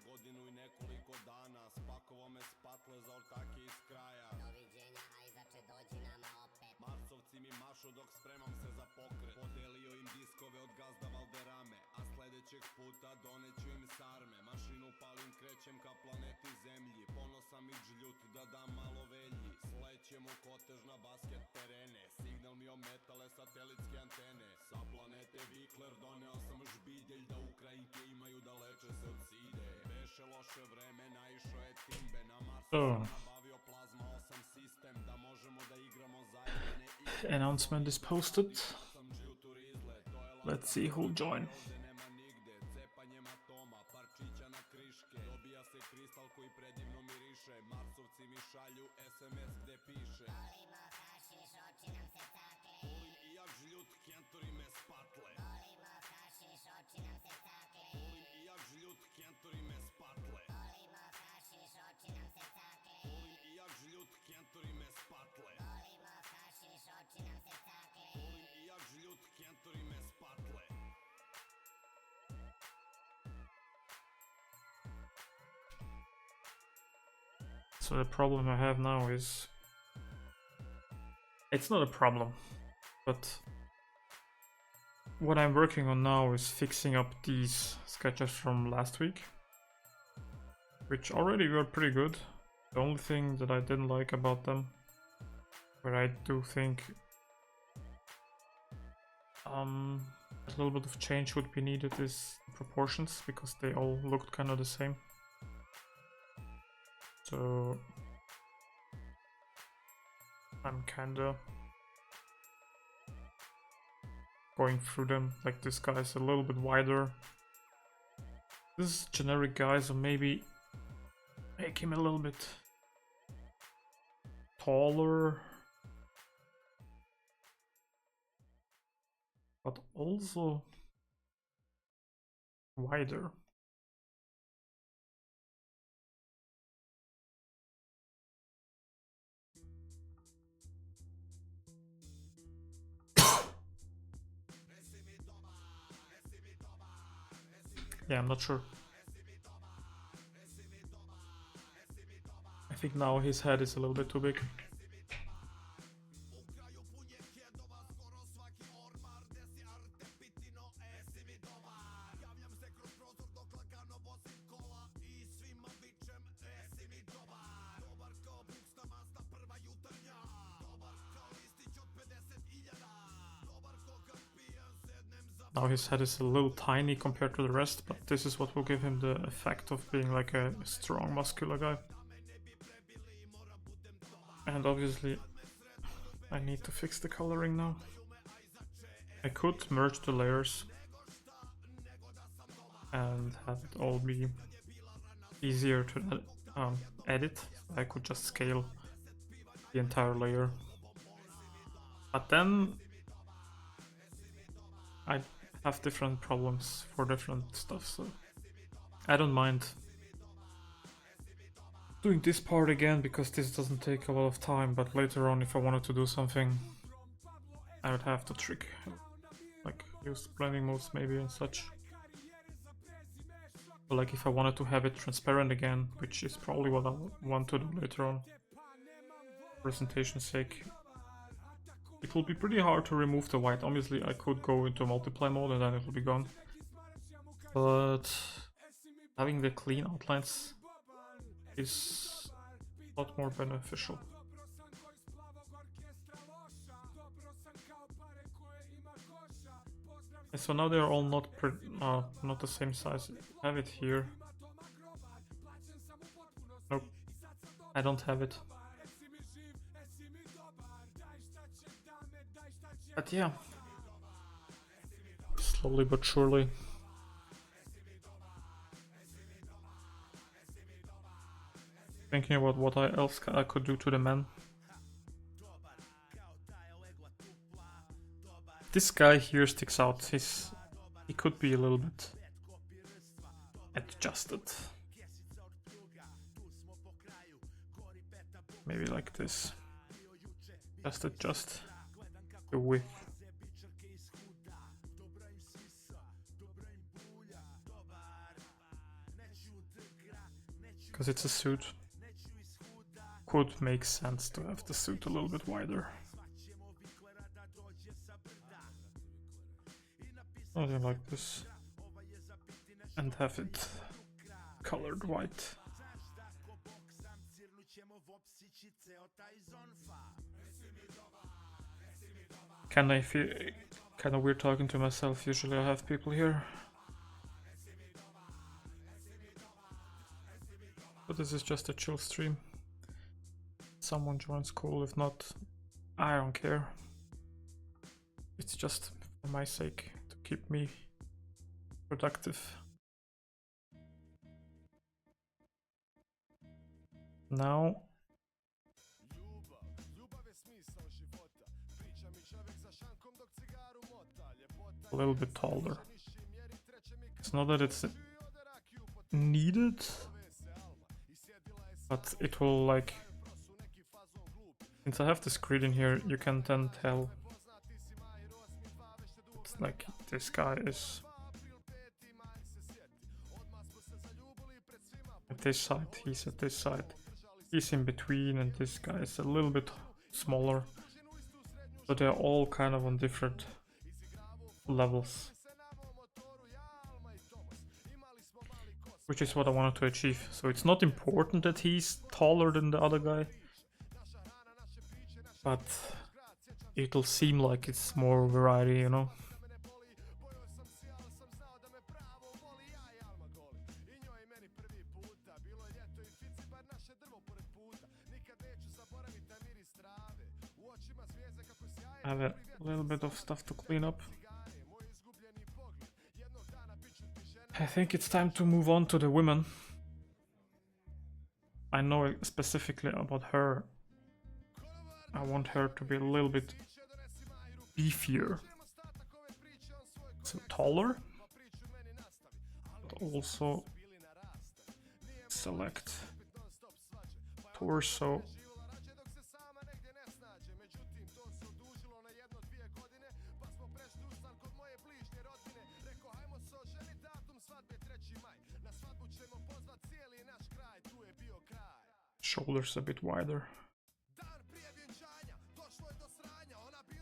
godinu i nekoliko dana. Spakovo me spatle za ortake iz kraja. Doviđenja, ajzače, dođi nama opet. Marsovci mi mašu dok spremam se za pokret. Podelio im diskove od gazda Valderame, a sledećeg puta doneću im sarme. Mašinu palim, krećem ka planeti Zemlji. Ponosan i žljut da dam malo velji. Slećem u kotež na basket terene. Signal mi ometale satelitske antene. Sa planete Vikler doneo sam žbidelj, da Ukrajinke imaju da leče se od side. Beše loše vreme, naišao je Timbe. Na Marsu sam nabavio plazma 8 sistem, da možemo da igramo zajedne igre. Announcement is posted. Let's see who'll join. Nema nigde, cepanjem atoma, parčića na kriške. Dobija se kristal koji predivno miriše. Marsovci mi šalju SMS gde piše: Volimo hašiš, oči nam se cakle. volim i jak žljut, kentori me spatle. Volimo hašiš, oči nam se cakle. Volim i jak žljut, kentori me spatle. Volimo hašiš, oči nam se cakle. Volim i jak žljut, kentori me spatle. Volimo hašiš, oči nam se cakle. Volim i jak žljut, kentori me spatle. So the problem I have now is... It's not a problem, but what I'm working on now is fixing up these sketches from last week, which already were pretty good. The only thing that I didn't like about them, where I do think a little bit of change would be needed, is proportions, because they all looked kind of the same. So I'm kinda going through them. Like, this guy's a little bit wider. This is generic guy, so maybe make him a little bit taller, but also wider. Yeah, I'm not sure. I think now his head is a little bit too big. Now his head is a little tiny compared to the rest, but this is what will give him the effect of being like a strong, muscular guy. And obviously, I need to fix the coloring now. I could merge the layers and have it all be easier to edit. I could just scale the entire layer. But then I have different problems for different stuff, so I don't mind doing this part again, because this doesn't take a lot of time, but later on, if I wanted to do something, I would have to like use blending modes maybe and such. But like, if I wanted to have it transparent again, which is probably what I want to do later on, for presentation's sake, it will be pretty hard to remove the white. Obviously, I could go into multiply mode and then it will be gone. But having the clean outlines is a lot more beneficial. And so now they're all not the same size. I have it here. Nope, I don't have it. But yeah, slowly but surely. Thinking about what else I could do to the man. This guy here sticks out. He could be a little bit adjusted. Maybe like this. Just adjust the width. because it's a suit. Could make sense to have the suit a little bit wider. Something like this. And have it colored white. Kinda weird talking to myself. Usually I have people here. But this is just a chill stream. Someone joins, cool. If not, I don't care. It's just for my sake, to keep me productive. Now a little bit taller. It's not that it's needed, but it will, like, since I have this grid in here, you can then tell it's like this guy is at this side, he's at this side, he's in between, and this guy is a little bit smaller. So they're all kind of on different levels, which is what I wanted to achieve. So it's not important that he's taller than the other guy, but it'll seem like it's more variety, you know. I have a little bit of stuff to clean up. I think it's time to move on to the women. I know specifically about her. I want her to be a little bit beefier. So taller, but also select torso. Shoulders a bit wider.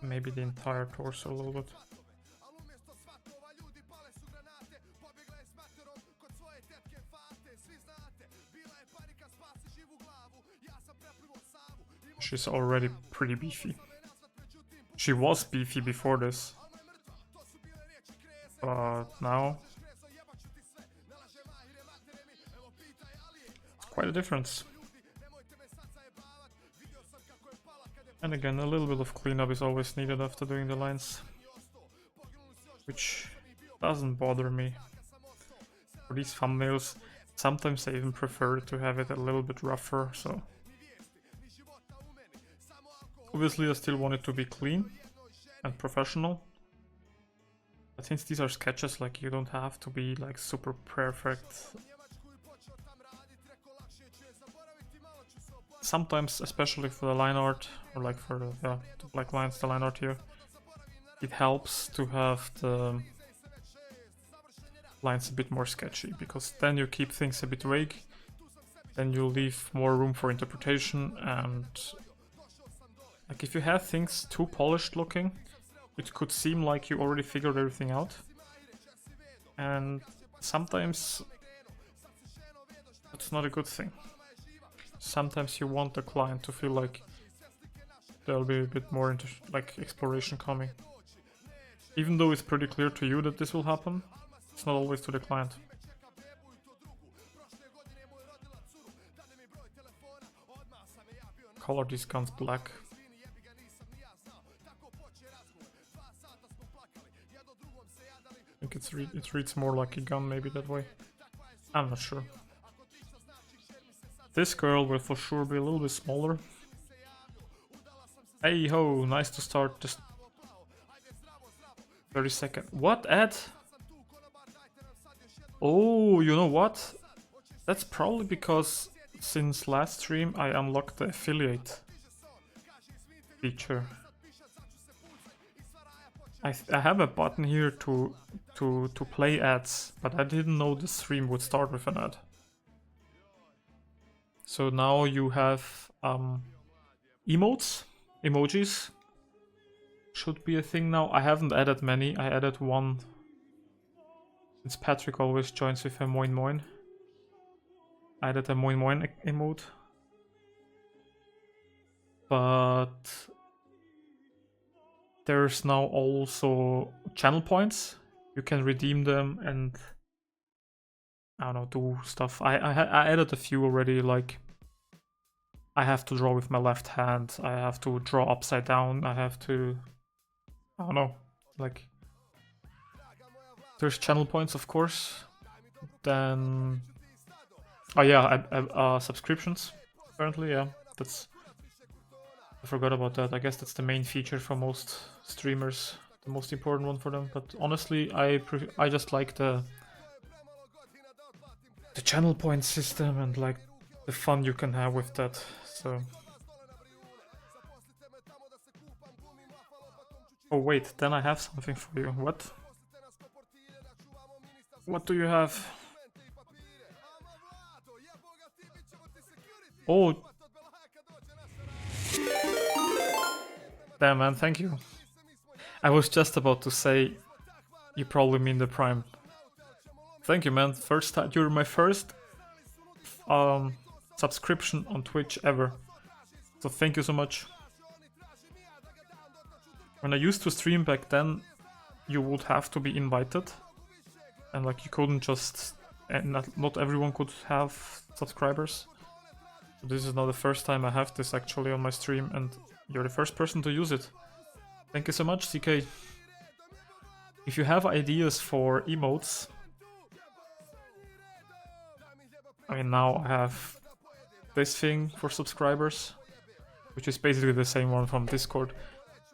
Maybe the entire torso a little bit. She's already pretty beefy. She was beefy before this, but now it's quite a difference. And again, a little bit of cleanup is always needed after doing the lines, which doesn't bother me. For these thumbnails, sometimes I even prefer to have it a little bit rougher, so obviously I still want it to be clean and professional. But since these are sketches, like, you don't have to be like super perfect. Sometimes, especially for the line art, or like for the black lines, the line art here, it helps to have the lines a bit more sketchy, because then you keep things a bit vague, then you leave more room for interpretation. And like, if you have things too polished looking, it could seem like you already figured everything out, and sometimes that's not a good thing. Sometimes you want the client to feel like there'll be a bit more like exploration coming. Even though it's pretty clear to you that this will happen, it's not always to the client. Color these guns black. I think it reads more like a gun, maybe that way. I'm not sure. This girl will for sure be a little bit smaller. Hey ho, nice to start just 30-second. What, Ed? Oh, you know what? That's probably because since last stream I unlocked the affiliate feature. I have a button here to play ads, but I didn't know the stream would start with an ad. So now you have emotes, emojis should be a thing now. I haven't added many. I added one since Patrick always joins with a moin moin. I added a moin moin emote. But there's now also channel points. You can redeem them and I don't know, do stuff. I added a few already, like I have to draw with my left hand, I have to draw upside down, I have to, I don't know, like there's channel points of course. Then oh yeah, subscriptions apparently, yeah, that's, I forgot about that. I guess that's the main feature for most streamers, the most important one for them. But honestly, I just like the channel point system and like the fun you can have with that. So. Oh wait, then I have something for you. What? What do you have? Oh. Damn man, thank you. I was just about to say, you probably mean the Prime. Thank you man, first time, you're my first subscription on Twitch ever. So thank you so much. When I used to stream back then, you would have to be invited. And like you couldn't just, and not everyone could have subscribers. So this is now the first time I have this actually on my stream and you're the first person to use it. Thank you so much, CK. If you have ideas for emotes, I mean now I have this thing for subscribers, which is basically the same one from Discord,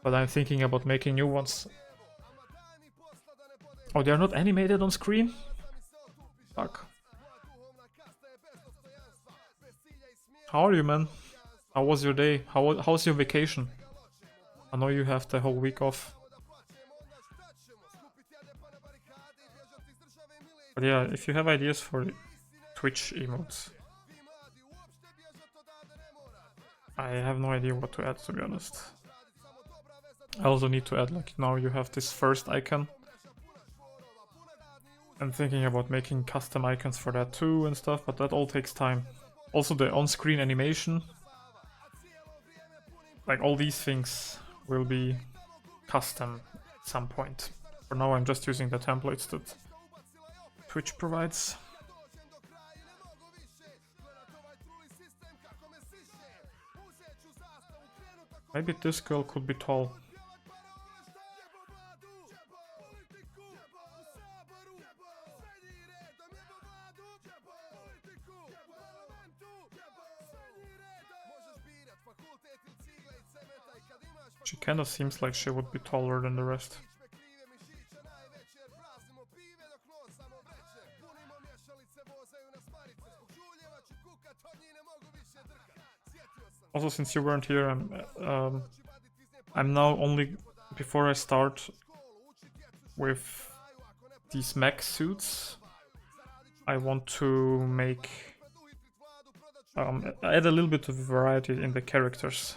but I'm thinking about making new ones. Oh, they're not animated on screen? Fuck. How are you, man? How was your day? How's your vacation? I know you have the whole week off. But yeah, if you have ideas for Twitch emotes, I have no idea what to add, to be honest. I also need to add, like, now you have this first icon. I'm thinking about making custom icons for that too and stuff, but that all takes time. Also the on-screen animation, like all these things will be custom at some point. For now I'm just using the templates that Twitch provides. Maybe this girl could be tall. She kind of seems like she would be taller than the rest. Also, since you weren't here, I'm now only, before I start with these mech suits, I want to make add a little bit of variety in the characters.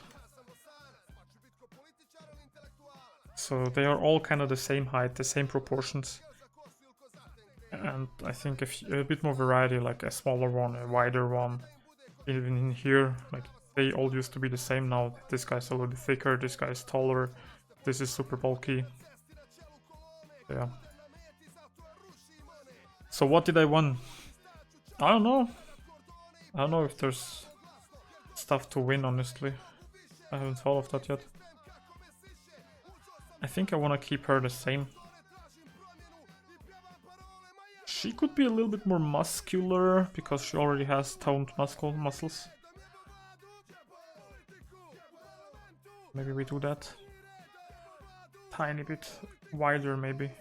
So they are all kind of the same height, the same proportions. And I think a bit more variety, like a smaller one, a wider one. Even in here, like they all used to be the same now. This guy's a little bit thicker, this guy's taller, this is super bulky. Yeah. So what did I win? I don't know. I don't know if there's stuff to win, honestly. I haven't thought of that yet. I think I want to keep her the same. She could be a little bit more muscular because she already has toned muscles. Maybe we do that. Tiny bit wider, maybe.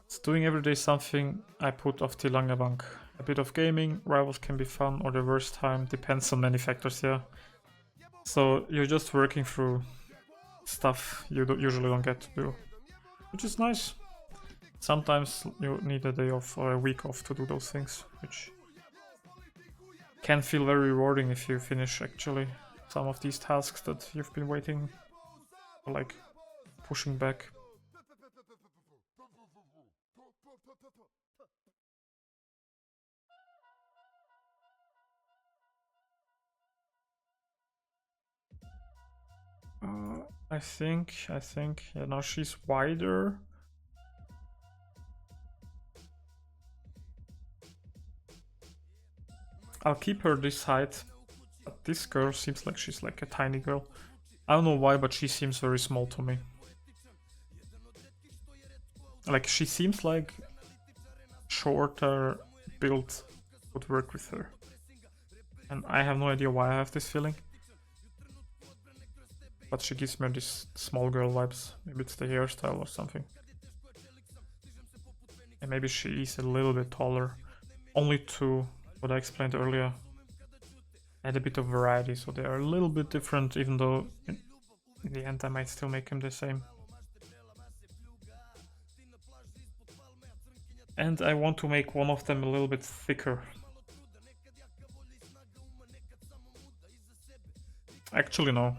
It's doing every day something I put off die lange Bank. bit of gaming, rivals can be fun, or the worst time, depends on many factors, yeah. So you're just working through stuff you usually don't get to do, which is nice. Sometimes you need a day off or a week off to do those things, which can feel very rewarding if you finish actually some of these tasks that you've been waiting, or like pushing back. I think, yeah, now she's wider. I'll keep her this height, but this girl seems like she's like a tiny girl. I don't know why, but she seems very small to me. Like, she seems like shorter build would work with her. And I have no idea why I have this feeling. But she gives me these small girl vibes. Maybe it's the hairstyle or something. And maybe she is a little bit taller. Only to what I explained earlier. Add a bit of variety, so they are a little bit different, even though in the end I might still make them the same. And I want to make one of them a little bit thicker. Actually, no.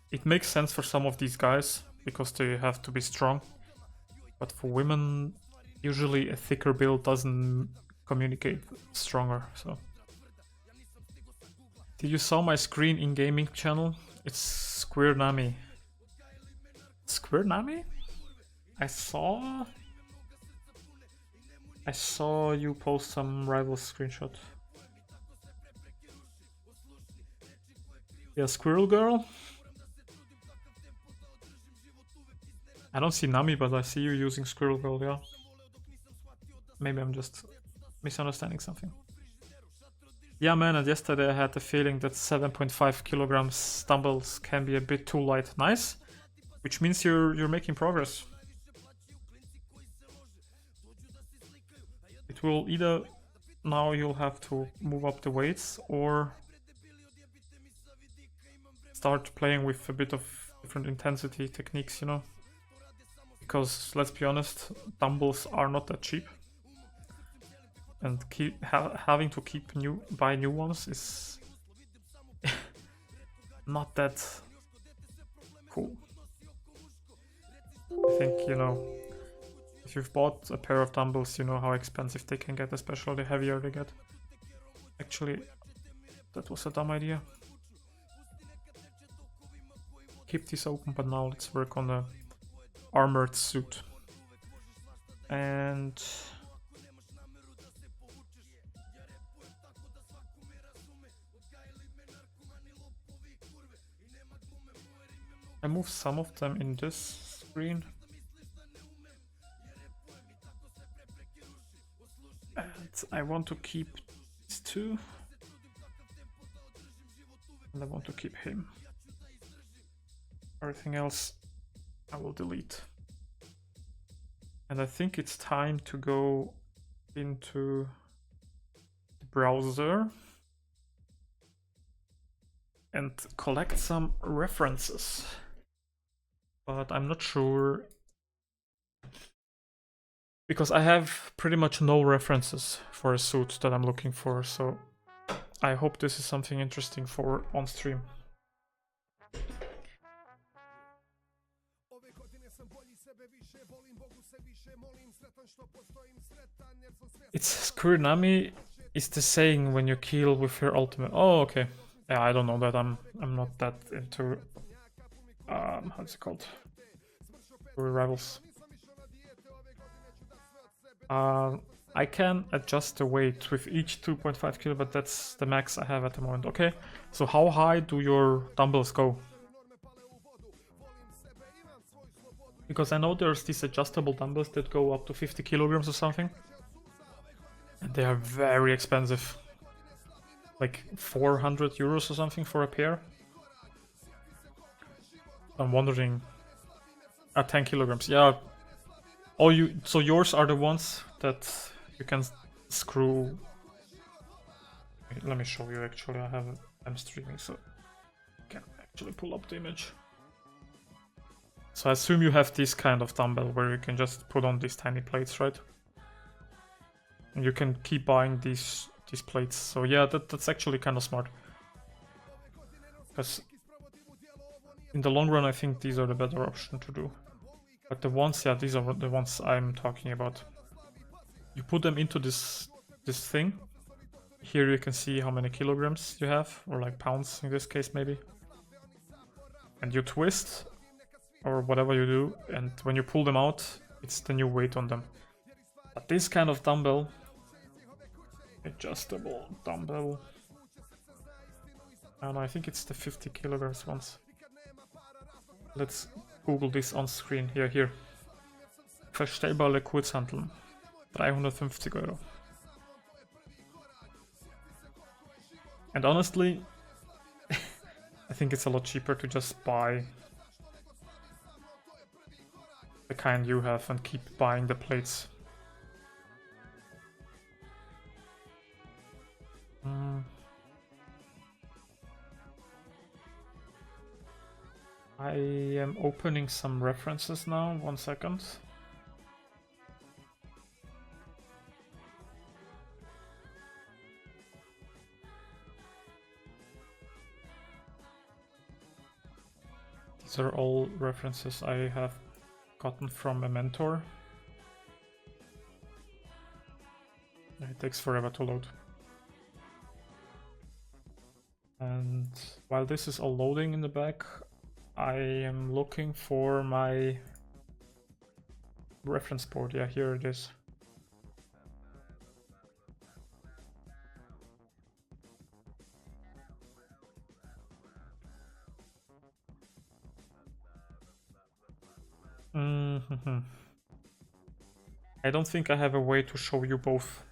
It makes sense for some of these guys, because they have to be strong. But for women, usually a thicker build doesn't communicate stronger, so. Did you saw my screen in gaming channel? It's Square Nami. Square Nami? I saw you post some Rivals screenshot. Yeah, Squirrel Girl? I don't see Nami, but I see you using Squirrel Girl, yeah. Maybe I'm just misunderstanding something. Yeah, man, and yesterday I had the feeling that 7.5 kilograms dumbbells can be a bit too light. Nice, which means you're making progress. It will either now you'll have to move up the weights or start playing with a bit of different intensity techniques, you know. Because let's be honest, dumbbells are not that cheap, and having to buy new ones is not that cool. I think, you know, if you've bought a pair of dumbbells, you know how expensive they can get, especially the heavier they get. Actually, that was a dumb idea. Keep this open, but now let's work on the armored suit. And I move some of them in this screen. And I want to keep these two. And I want to keep him. Everything else I will delete. And I think it's time to go into the browser and collect some references. But I'm not sure, because I have pretty much no references for a suit that I'm looking for, so I hope this is something interesting for on stream. It's Kurinami is the saying when you kill with your ultimate. Oh, okay. Yeah, I don't know that. I'm not that into how's it called? Rivals. I can adjust the weight with each 2.5 kilo, but that's the max I have at the moment. Okay, so how high do your dumbbells go? Because I know there's these adjustable dumbbells that go up to 50 kilograms or something. And they are very expensive. Like 400 euros or something for a pair. I'm wondering. 10 kilograms, yeah. So yours are the ones that you can screw. Wait, let me show you. Actually, I'm streaming, so I can actually pull up the image. So I assume you have this kind of dumbbell where you can just put on these tiny plates, right? And you can keep buying these plates. So yeah, that's actually kind of smart. Because in the long run, I think these are the better option to do. But the ones, yeah, these are the ones I'm talking about. You put them into this thing. Here you can see how many kilograms you have, or like pounds in this case maybe. And you twist, or whatever you do, and when you pull them out, it's the new weight on them. But this kind of dumbbell, adjustable dumbbell, and I think it's the 50 kilograms ones. Let's Google this on screen. Here. Verstellbare Kurzhanteln. 350 Euro. And honestly, I think it's a lot cheaper to just buy the kind you have and keep buying the plates. I am opening some references now, 1 second. These are all references I have gotten from a mentor. It takes forever to load. And while this is all loading in the back, I am looking for my reference board. Yeah, here it is. I don't think I have a way to show you both.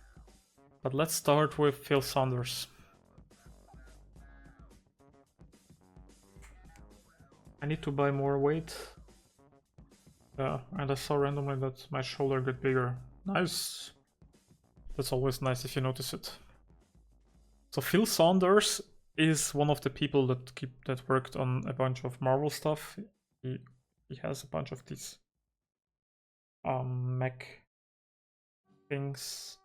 But let's start with Phil Saunders. I need to buy more weight. Yeah, and I saw randomly that my shoulder got bigger. Nice. That's always nice if you notice it. So Phil Saunders is one of the people that worked on a bunch of Marvel stuff. He has a bunch of these mech things,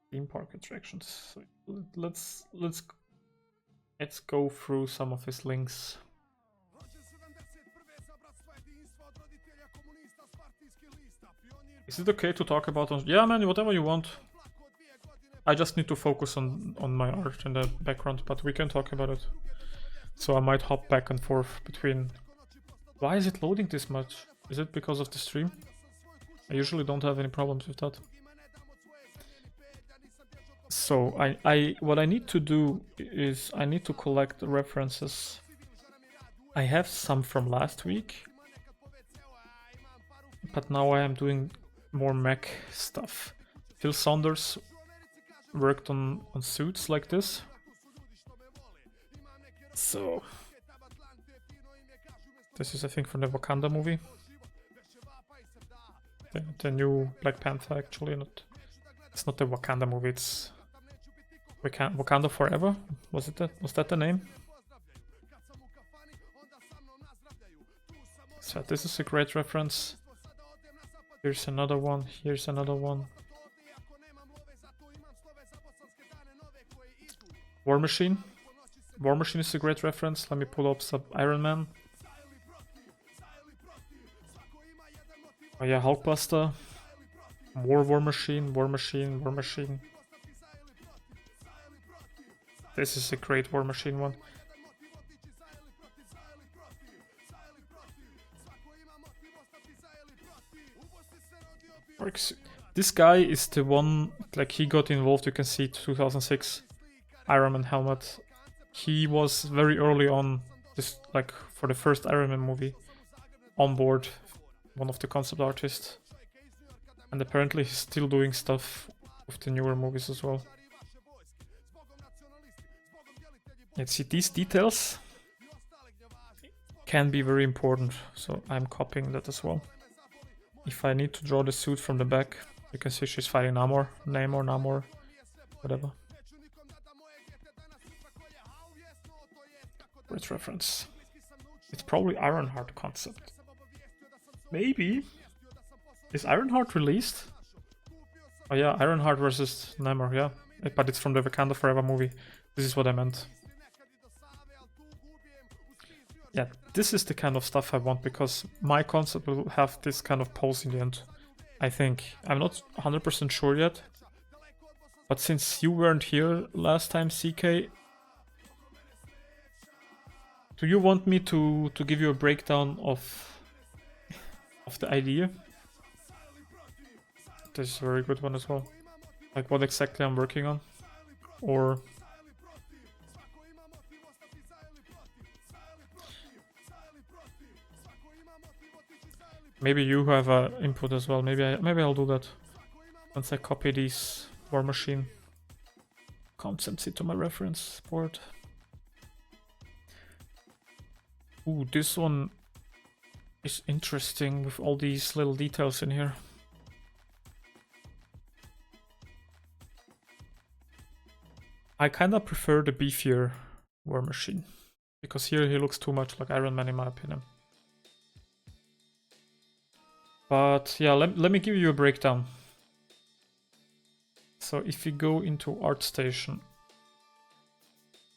theme park attractions. So let's go through some of his links. Is it okay to talk about on? Yeah, man, whatever you want. I just need to focus on my art in the background, but we can talk about it. So I might hop back and forth between. Why is it loading this much? Is it because of the stream? I usually don't have any problems with that. So what I need to do is I need to collect the references. I have some from last week, but now I am doing more mech stuff. Phil Saunders worked on suits like this. So this is, I think, from the Wakanda movie. The new Black Panther, actually. It's not the Wakanda movie, it's Wakanda Forever? Was that the name? So this is a great reference. Here's another one, here's another one. War Machine. War Machine is a great reference. Let me pull up some Iron Man. Oh yeah, Hulkbuster. War Machine, War Machine, War Machine. This is a great War Machine one. This guy is the one, like, he got involved, you can see 2006 Iron Man helmet. He was very early on, this, like, for the first Iron Man movie, on board, one of the concept artists. And apparently he's still doing stuff with the newer movies as well. And see, these details can be very important, so I'm copying that as well. If I need to draw the suit from the back, You can see she's fighting Namor, whatever. Great reference. It's probably Ironheart concept. Maybe. Is Ironheart released? Oh yeah, Ironheart versus Namor, yeah. But it's from the Wakanda Forever movie. This is what I meant. Yeah, this is the kind of stuff I want, because my concept will have this kind of pose in the end. I think. I'm not 100% sure yet. But since you weren't here last time, CK, do you want me to give you a breakdown of the idea? This is a very good one as well. Like what exactly I'm working on? Or... maybe you have input as well. Maybe I'll do that once I copy these War Machine concepts into my reference board. Ooh, this one is interesting with all these little details in here. I kinda prefer the beefier War Machine, because here he looks too much like Iron Man in my opinion. But yeah, let me give you a breakdown. So if you go into ArtStation,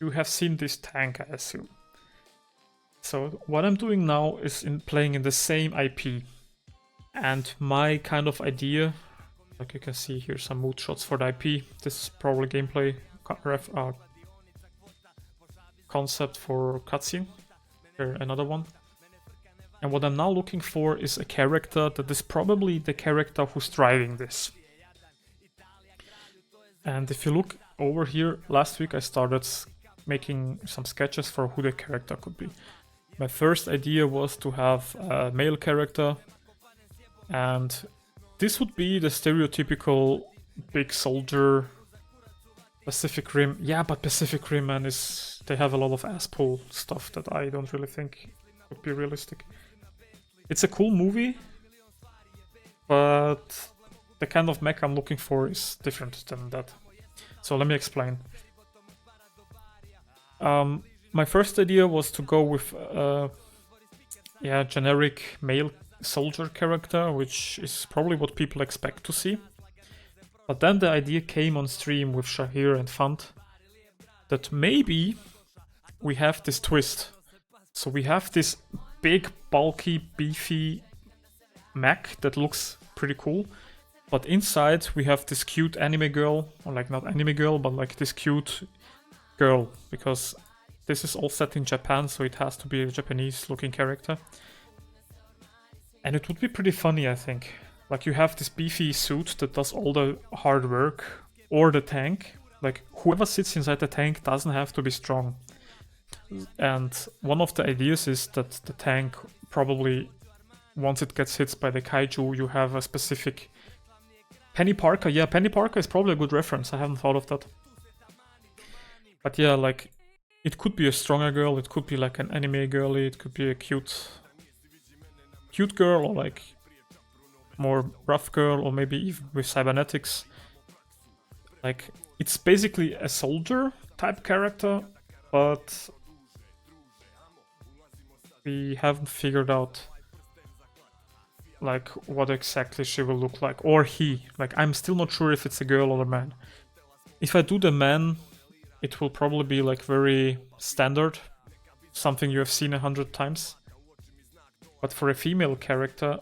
you have seen this tank, I assume. So what I'm doing now is playing in the same IP. And my kind of idea, like you can see here some mood shots for the IP. This is probably gameplay concept for cutscene. Here, another one. And what I'm now looking for is a character that is probably the character who's driving this. And if you look over here, last week I started making some sketches for who the character could be. My first idea was to have a male character, and this would be the stereotypical big soldier, Pacific Rim. Yeah, but Pacific Rim, man, they have a lot of ass pull stuff that I don't really think would be realistic. It's a cool movie, but the kind of mech I'm looking for is different than that. So let me explain. My first idea was to go with generic male soldier character, which is probably what people expect to see. But then the idea came on stream with Shahir and Fant that maybe we have this twist. So we have this big, bulky, beefy mech that looks pretty cool. But inside we have this cute anime girl, or like not anime girl, but like this cute girl, because this is all set in Japan, so it has to be a Japanese looking character. And it would be pretty funny, I think. Like you have this beefy suit that does all the hard work, or the tank. Like whoever sits inside the tank doesn't have to be strong. And one of the ideas is that the tank probably, once it gets hit by the kaiju, you have a specific... Penny Parker, yeah, Penny Parker is probably a good reference, I haven't thought of that. But yeah, like, it could be a stronger girl, it could be like an anime girly, it could be a cute girl, or like more rough girl, or maybe even with cybernetics. Like, it's basically a soldier type character, but we haven't figured out like what exactly she will look like, or he. Like, I'm still not sure if it's a girl or a man. If I do the man, it will probably be like very standard, something you have seen 100 times. But for a female character,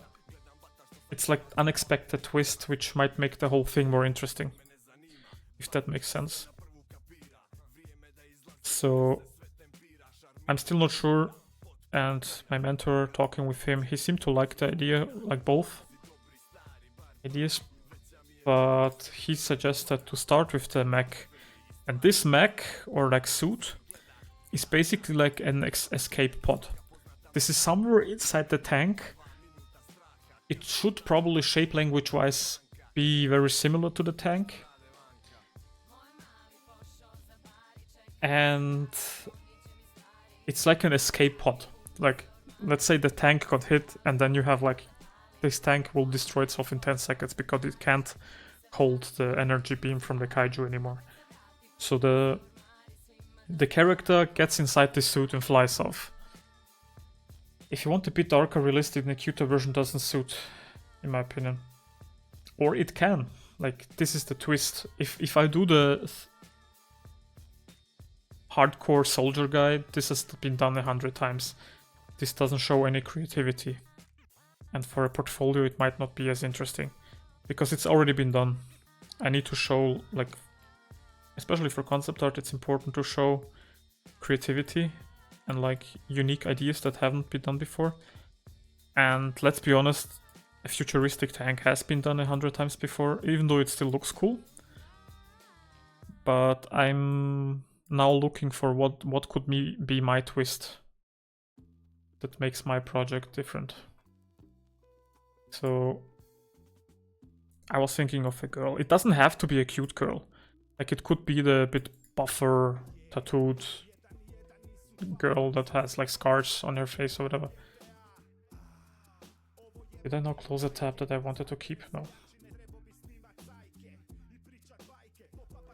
it's like unexpected twist, which might make the whole thing more interesting, if that makes sense. So I'm still not sure, and my mentor, talking with him, he seemed to like the idea, like both ideas, but he suggested to start with the mech. And this mech, or like suit, is basically like an escape pod. This is somewhere inside the tank. It should probably, shape language wise, be very similar to the tank. And it's like an escape pod. Like, let's say the tank got hit, and then you have like this tank will destroy itself in 10 seconds because it can't hold the energy beam from the kaiju anymore. So the character gets inside this suit and flies off. If you want a bit darker realistic, the cuter version doesn't suit, in my opinion. Or it can. Like, this is the twist. If I do the hardcore soldier guy, this has been done 100 times. This doesn't show any creativity. And for a portfolio it might not be as interesting. Because it's already been done. I need to show, like, especially for concept art, it's important to show creativity and like unique ideas that haven't been done before. And let's be honest, a futuristic tank has been done 100 times before, even though it still looks cool. But I'm now looking for what could be my twist that makes my project different. So I was thinking of a girl. It doesn't have to be a cute girl. Like, it could be the bit buffer, tattooed girl that has like scars on her face or whatever. Did I now close a tab that I wanted to keep? No.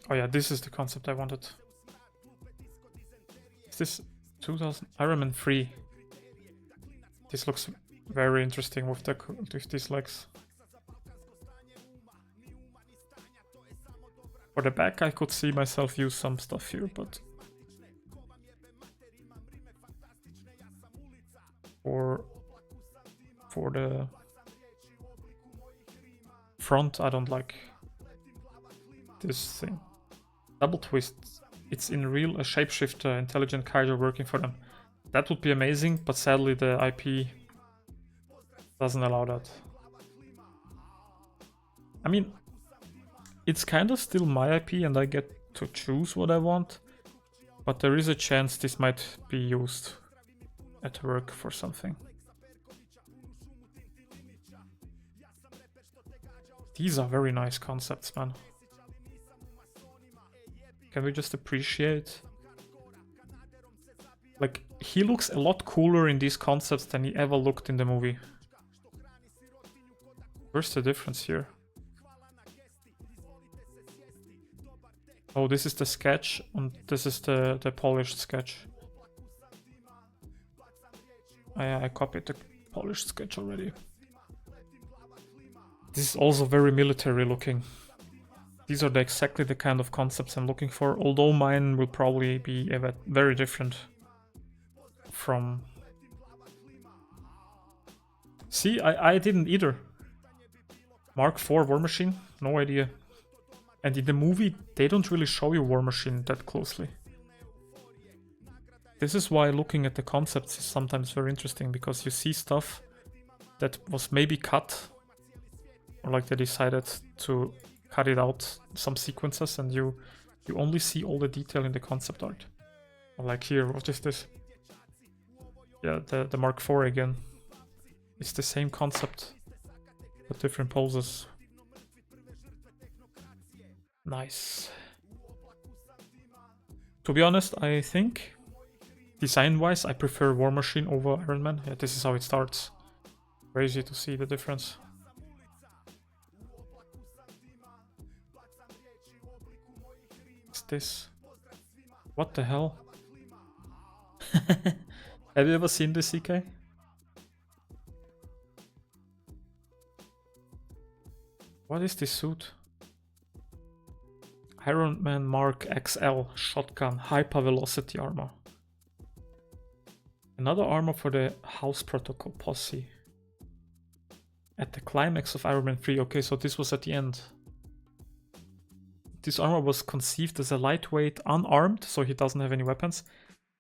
Oh yeah, this is the concept I wanted. Is this 2000 Iron Man 3? This looks very interesting with these legs. For the back I could see myself use some stuff here, but for the front I don't like this thing. Double twist. It's in real a shapeshifter, intelligent kaiju working for them. That would be amazing, but sadly the IP doesn't allow that. I mean, it's kind of still my IP and I get to choose what I want, but there is a chance this might be used at work for something. These are very nice concepts, man. Can we just appreciate? Like, he looks a lot cooler in these concepts than he ever looked in the movie. Where's the difference here? Oh, this is the sketch and this is the polished sketch. I copied the polished sketch already. This is also very military looking. These are exactly the kind of concepts I'm looking for, although mine will probably be very different from... See, I didn't either. Mark IV War Machine? No idea. And in the movie, they don't really show you War Machine that closely. This is why looking at the concepts is sometimes very interesting, because you see stuff that was maybe cut, or like they decided to cut it out, some sequences, and you only see all the detail in the concept art. Or like here, what is this? Yeah, the Mark IV again. It's the same concept, but different poses. Nice. To be honest, I think design-wise, I prefer War Machine over Iron Man. Yeah, this is how it starts. Crazy to see the difference. What's this? What the hell? Have you ever seen this, CK? What is this suit? Iron Man Mark XL shotgun hyper velocity armor. Another armor for the House Protocol posse. At the climax of Iron Man 3. Okay, so this was at the end. This armor was conceived as a lightweight, unarmed, so he doesn't have any weapons,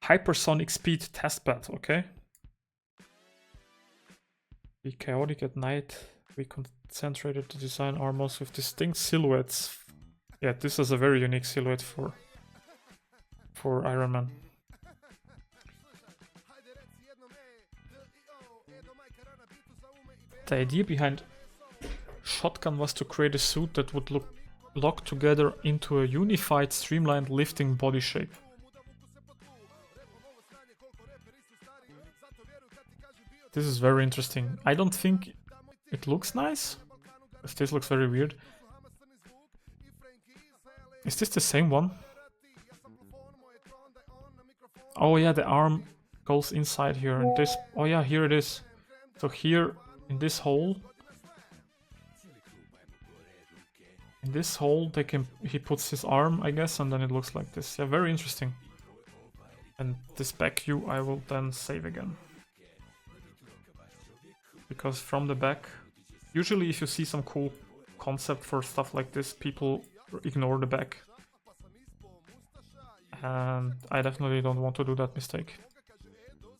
hypersonic speed testbed, okay? Be chaotic at night. We concentrated to design armors with distinct silhouettes. Yeah, this is a very unique silhouette for Iron Man. The idea behind Shotgun was to create a suit that would lock together into a unified, streamlined, lifting body shape. This is very interesting. I don't think It looks nice. This looks very weird. Is this the same one? Oh yeah, the arm goes inside here. And this, oh yeah, here it is. So here in this hole, he puts his arm, I guess, and then it looks like this. Yeah, very interesting. And this back view I will then save again. Because from the back, usually if you see some cool concept for stuff like this, people ignore the back. And I definitely don't want to do that mistake.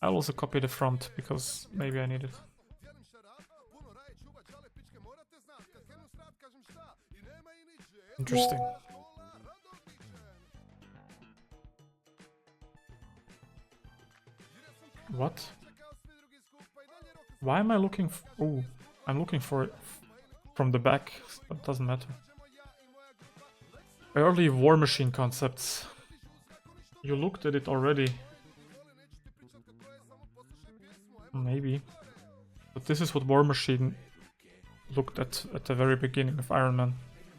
I'll also copy the front, because maybe I need it. Interesting. What? Why am I looking oh, I'm looking for it from the back, but it doesn't matter. Early War Machine concepts. You looked at it already. Maybe. But this is what War Machine looked at the very beginning of Iron Man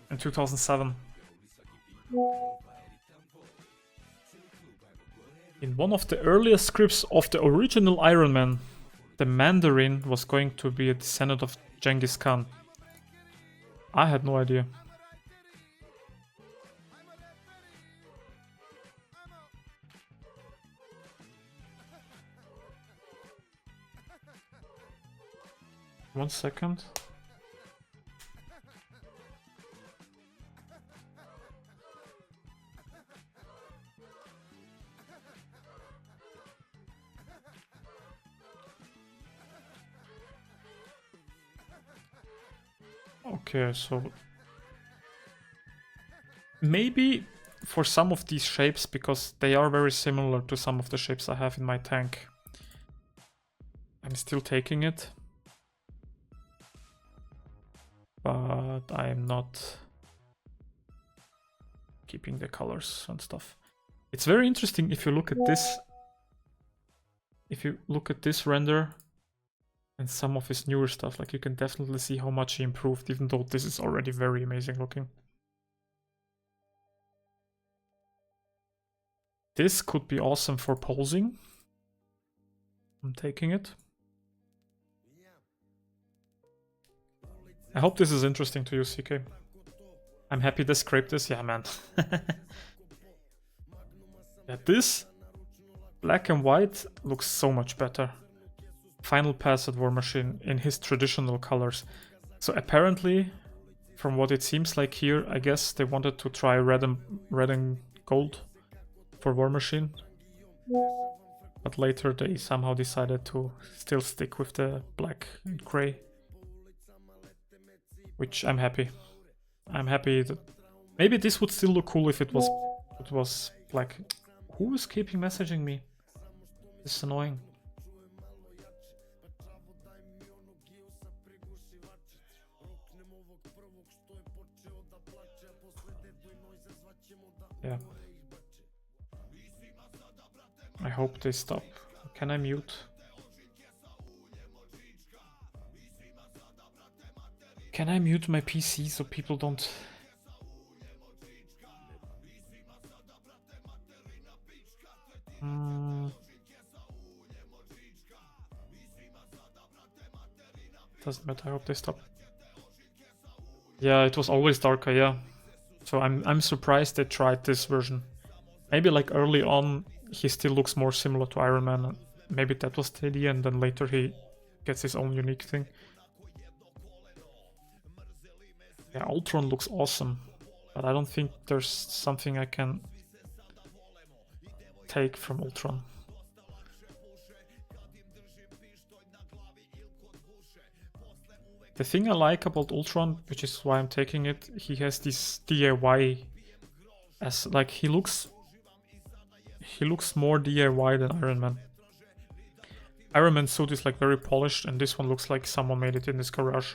in 2007. In one of the earliest scripts of the original Iron Man, the Mandarin was going to be a descendant of Genghis Khan. I had no idea. One second. Okay, so maybe for some of these shapes, because they are very similar to some of the shapes I have in my tank, I'm still taking it. But I'm not keeping the colors and stuff. It's very interesting if you look at this. If you look at this render and some of his newer stuff, like you can definitely see how much he improved, even though this is already very amazing looking. This could be awesome for posing. I'm taking it. I hope this is interesting to you, CK. I'm happy they scraped this. Yeah, man. Yeah, this black and white looks so much better. Final pass at War Machine in his traditional colors. So apparently, from what it seems like here, I guess they wanted to try red and gold for War Machine. But later they somehow decided to still stick with the black and gray. Which I'm happy. I'm happy that maybe this would still look cool if it was black. Who is keeping messaging me? This is annoying. Yeah. I hope they stop. Can I mute? Can I mute my PC so people don't... Doesn't matter, I hope they stop. Yeah, it was always darker, yeah. So I'm surprised they tried this version. Maybe like early on he still looks more similar to Iron Man. Maybe that was the idea, and then later he gets his own unique thing. Yeah, Ultron looks awesome, but I don't think there's something I can take from Ultron. The thing I like about Ultron, which is why I'm taking it, he has this DIY, as like he looks more DIY than Iron Man. Iron Man's suit is like very polished, and this one looks like someone made it in his garage.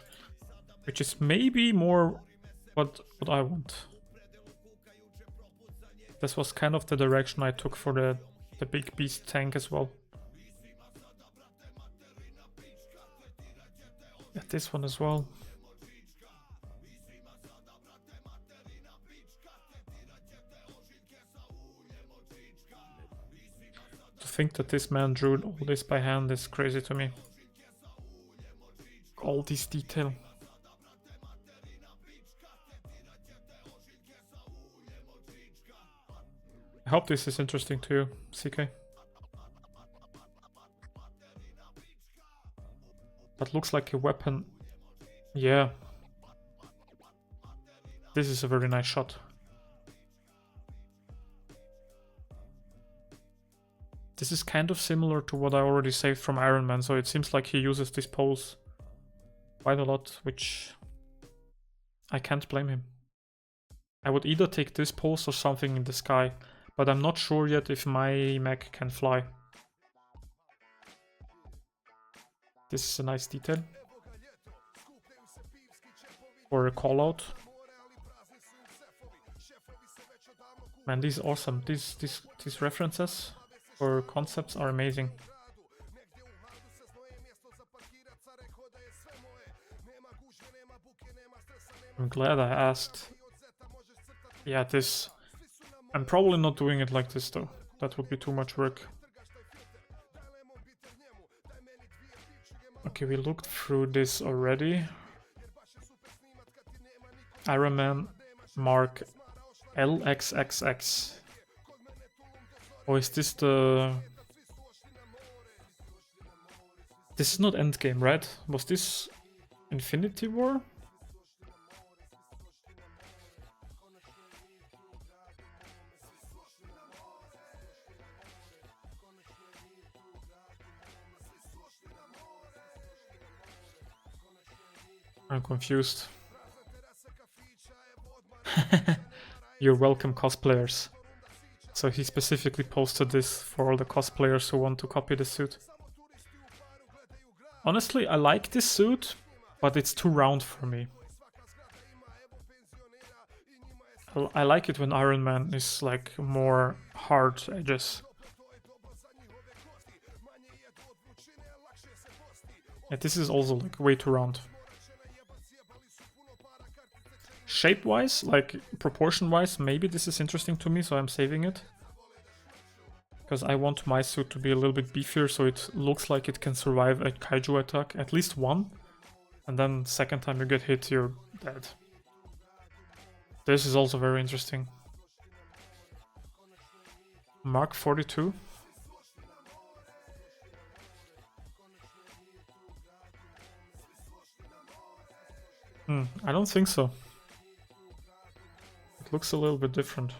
Which is maybe more what I want. This was kind of the direction I took for the big beast tank as well. Yeah, get this one as well. To think that this man drew all this by hand is crazy to me. All this detail. I hope this is interesting to you, CK. That looks like a weapon. Yeah. This is a very nice shot. This is kind of similar to what I already saved from Iron Man, so it seems like he uses this pose quite a lot, which I can't blame him. I would either take this pose or something in the sky, but I'm not sure yet if my mech can fly. This is a nice detail. Or a call out. Man, these are awesome. These references or concepts are amazing. I'm glad I asked. Yeah, this... I'm probably not doing it like this though. That would be too much work. Okay, we looked through this already. Iron Man Mark LXXX. Oh, is this the... This is not Endgame, right? Was this Infinity War? I'm confused. You're welcome, cosplayers. So he specifically posted this for all the cosplayers who want to copy the suit. Honestly, I like this suit, but it's too round for me. I like it when Iron Man is like more hard edges. Yeah, this is also like way too round. Shape-wise, like proportion-wise, maybe this is interesting to me, so I'm saving it. Because I want my suit to be a little bit beefier, so it looks like it can survive a kaiju attack, at least one. And then second time you get hit, you're dead. This is also very interesting. Mark 42. I don't think so. It looks a little bit different.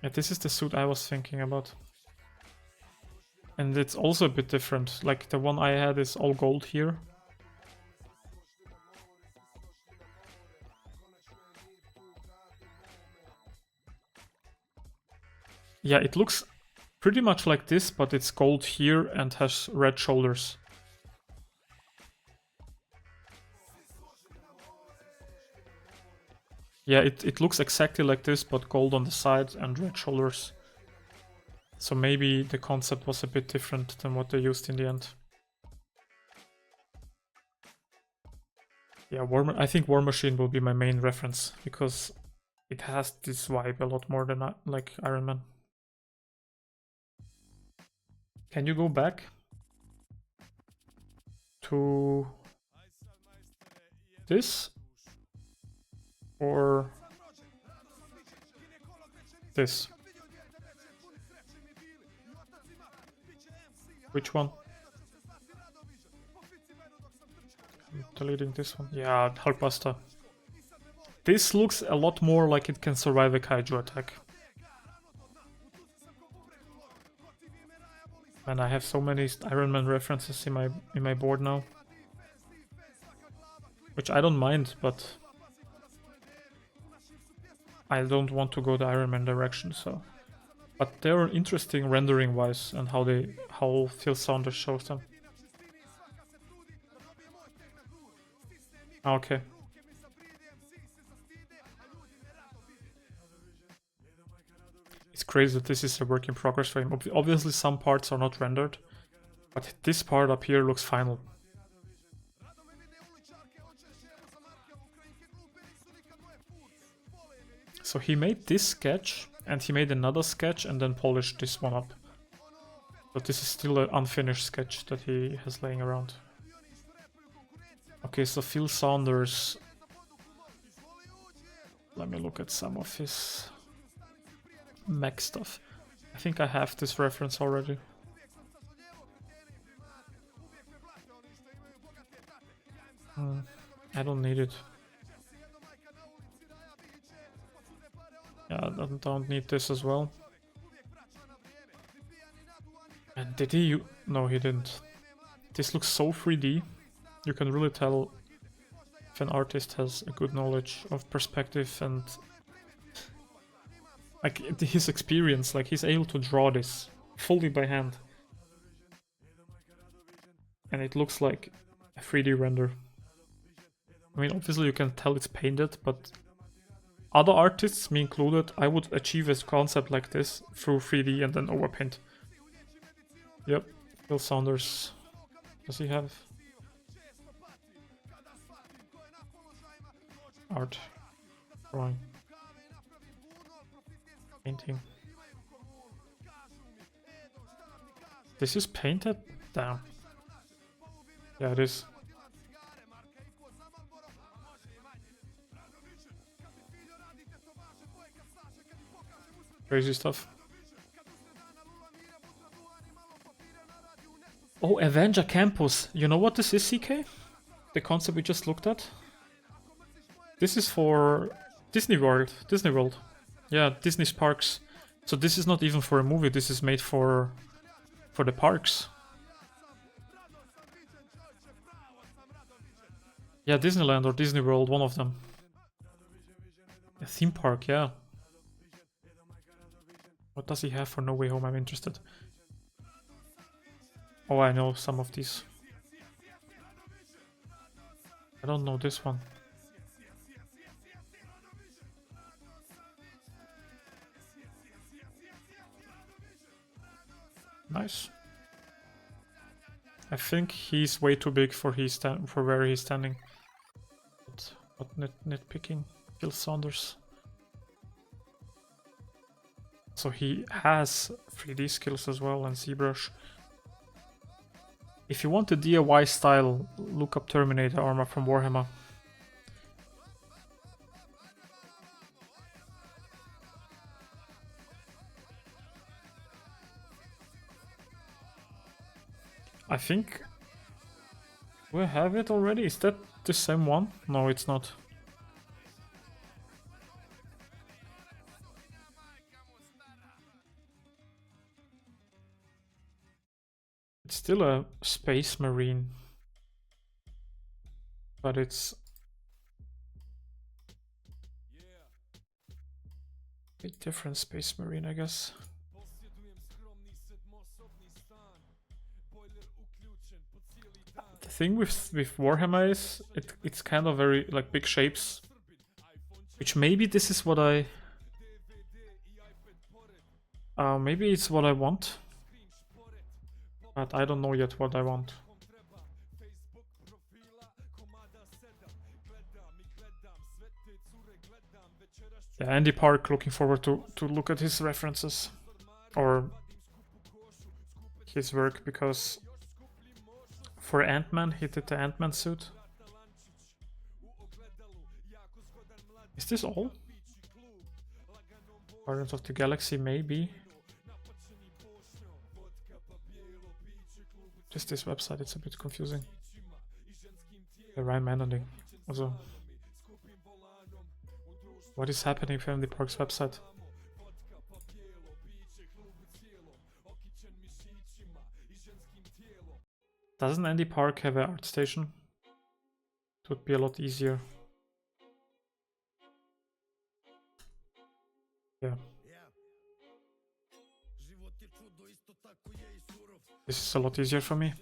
Yeah, this is the suit I was thinking about. And it's also a bit different. Like the one I had is all gold here. Yeah, it looks pretty much like this, but it's gold here and has red shoulders. Yeah, it looks exactly like this, but gold on the side and red shoulders. So maybe the concept was a bit different than what they used in the end. Yeah, I think War Machine will be my main reference, because it has this vibe a lot more than like Iron Man. Can you go back to this? Or this? Which one? I'm deleting this one. Yeah, Hulkbuster. This looks a lot more like it can survive a kaiju attack. And I have so many Iron Man references in my board now. Which I don't mind, but I don't want to go the Iron Man direction, so. But they're interesting rendering wise and how Phil Saunders shows them. Okay. It's crazy that this is a work in progress for him. Obviously some parts are not rendered, but this part up here looks final. So he made this sketch, and he made another sketch, and then polished this one up. But this is still an unfinished sketch that he has laying around. Okay, so Phil Saunders. Let me look at some of his mech stuff. I think I have this reference already. I don't need it. Yeah, I don't need this as well. And did he? No, he didn't. This looks so 3D. You can really tell if an artist has a good knowledge of perspective and like his experience. Like he's able to draw this fully by hand, and it looks like a 3D render. I mean, obviously you can tell it's painted, but other artists, me included, I would achieve a concept like this through 3D and then overpaint. Yep, Phil Saunders. Does he have art? Drawing. Painting. This is painted? Damn. Yeah, it is. Crazy stuff. Oh, Avenger Campus. You know what this is, CK? The concept we just looked at? This is for Disney World. Disney World. Yeah, Disney's parks. So this is not even for a movie. This is made for the parks. Yeah, Disneyland or Disney World, one of them. A theme park, yeah. What does he have for No Way Home? I'm interested. Oh, I know some of these. I don't know this one. Nice. I think he's way too big for where he's standing. But nitpicking. Phil Saunders. So he has 3D skills as well and ZBrush. If you want the DIY style, look up Terminator armor from Warhammer. I think we have it already. Is that the same one? No, it's not. It's still a Space Marine, but it's a different Space Marine, I guess. The thing with Warhammer is it's kind of very like big shapes, which maybe this is what I maybe it's what I want. But I don't know yet what I want. Yeah, Andy Park, looking forward to look at his references. Or his work, because for Ant-Man, he did the Ant-Man suit. Is this all? Guardians of the Galaxy, maybe. Just this website, it's a bit confusing. The Ryan ending. Also, what is happening with Andy Park's website? Doesn't Andy Park have an art station? It would be a lot easier. Yeah. This is a lot easier for me,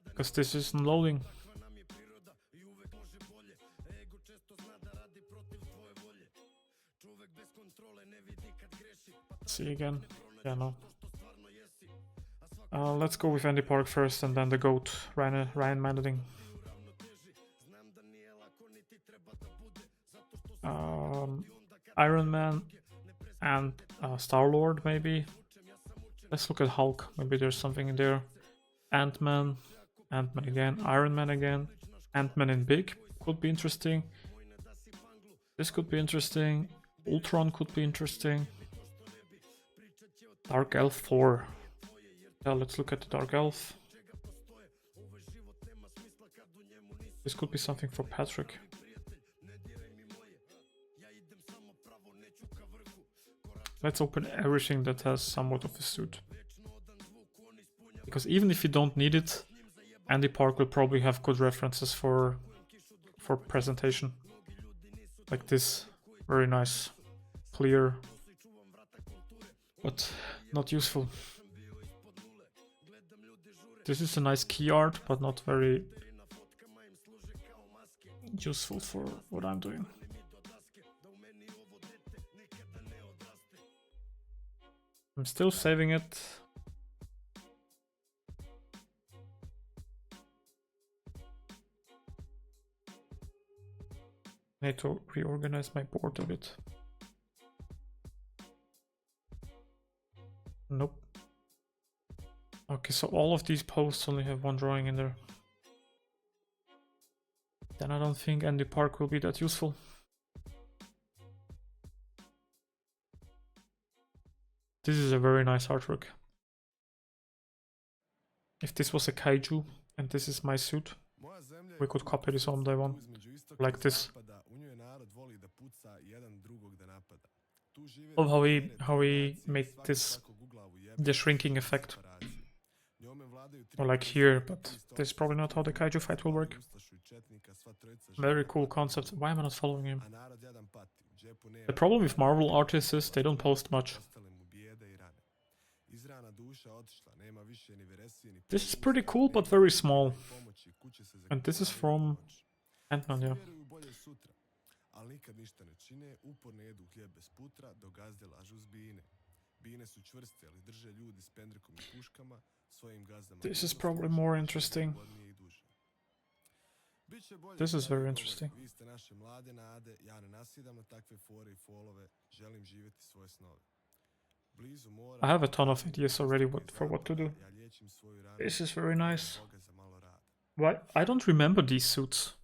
because this isn't loading. Let's see again. Yeah, no. Let's go with Andy Park first and then the GOAT, Ryan Manning. Iron Man and Star-Lord maybe. Let's look at Hulk. Maybe there's something in there. Ant-Man. Ant-Man again. Iron Man again. Ant-Man in big. Could be interesting. This could be interesting. Ultron could be interesting. Dark Elf 4. Yeah, let's look at the Dark Elf. This could be something for Patrick. Let's open everything that has somewhat of a suit. Because even if you don't need it, Andy Park will probably have good references for presentation. Like this. Very nice. Clear. But not useful. This is a nice key art, but not very useful for what I'm doing. I'm still saving it. I need to reorganize my board a bit. Nope. Okay, so all of these posts only have one drawing in there. Then I don't think Andy Park will be that useful. This is a very nice artwork. If this was a kaiju and this is my suit, we could copy this on day one. Like this. Love how we made this the shrinking effect. Or like here, but this is probably not how the kaiju fight will work. Very cool concept. Why am I not following him? The problem with Marvel artists is they don't post much. This is pretty cool, but very small. And this is from Ant-Man, yeah. This is probably more interesting. This is very interesting. I have a ton of ideas already for what to do. This is very nice. Why? I don't remember these suits.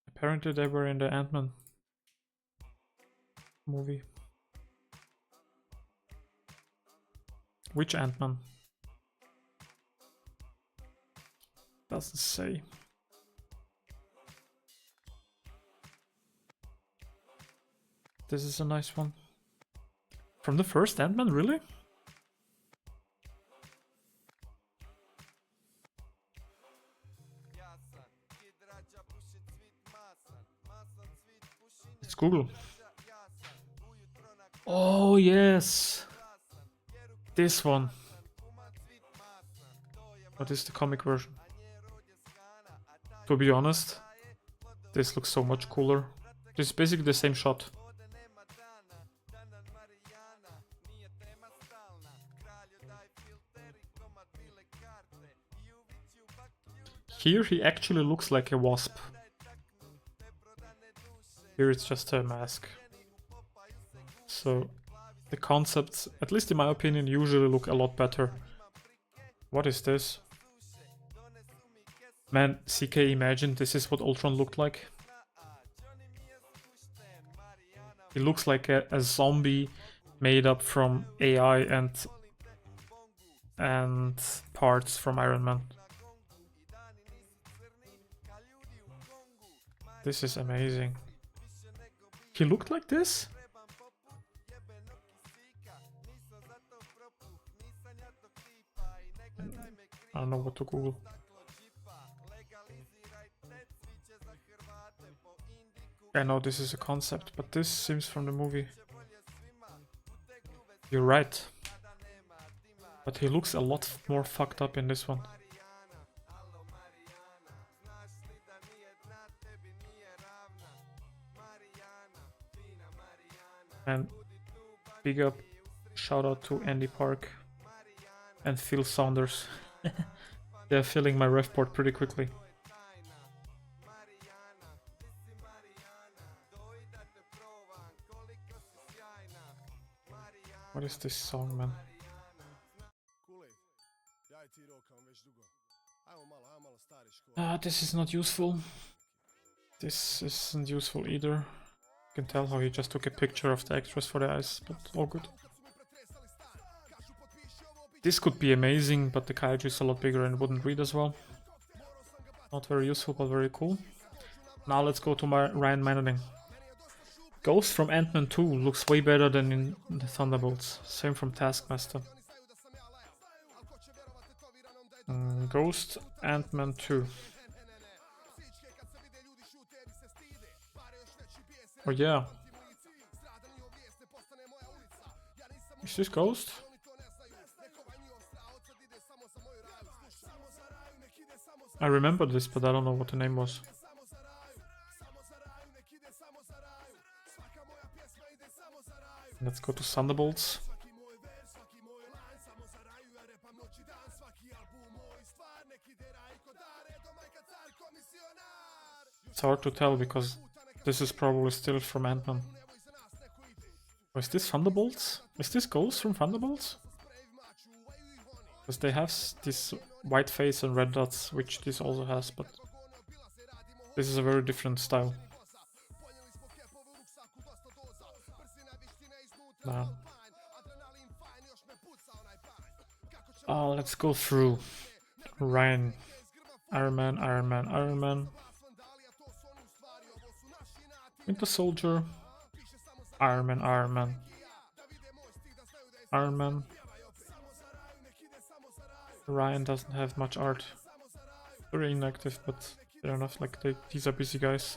Apparently they were in the Ant-Man movie. Which Ant-Man? Doesn't say. This is a nice one. From the first Ant-Man, really? Let's Google. Oh, yes. This one. What is the comic version? To be honest, this looks so much cooler. This is basically the same shot. Here he actually looks like a wasp. Here it's just a mask. So the concepts, at least in my opinion, usually look a lot better. What is this? Man, CK, imagine this is what Ultron looked like. He looks like a zombie made up from AI and parts from Iron Man. This is amazing. He looked like this? I don't know what to Google. I know this is a concept, but this seems from the movie. You're right. But he looks a lot more fucked up in this one. And big up, shout out to Andy Park and Phil Saunders. They're filling my ref port pretty quickly. What is this song, man? This is not useful. This isn't useful either. You can tell how he just took a picture of the extras for the eyes, but all good. This could be amazing, but the kaiju is a lot bigger and wouldn't read as well. Not very useful, but very cool. Now let's go to my Ryan Manning. Ghost from Ant-Man 2 looks way better than in the Thunderbolts. Same from Taskmaster. Ghost Ant-Man 2. Oh yeah. Is this Ghost? I remember this, but I don't know what the name was. Let's go to Thunderbolts. It's hard to tell because this is probably still from Ant-Man. Oh, is this Thunderbolts? Is this Ghost from Thunderbolts? Because they have this white face and red dots, which this also has, but this is a very different style. Nah. Let's go through. Ryan. Iron Man, Iron Man, Iron Man. Winter Soldier. Iron Man, Iron Man. Iron Man. Ryan doesn't have much art. Very inactive, but fair enough, like these are busy guys.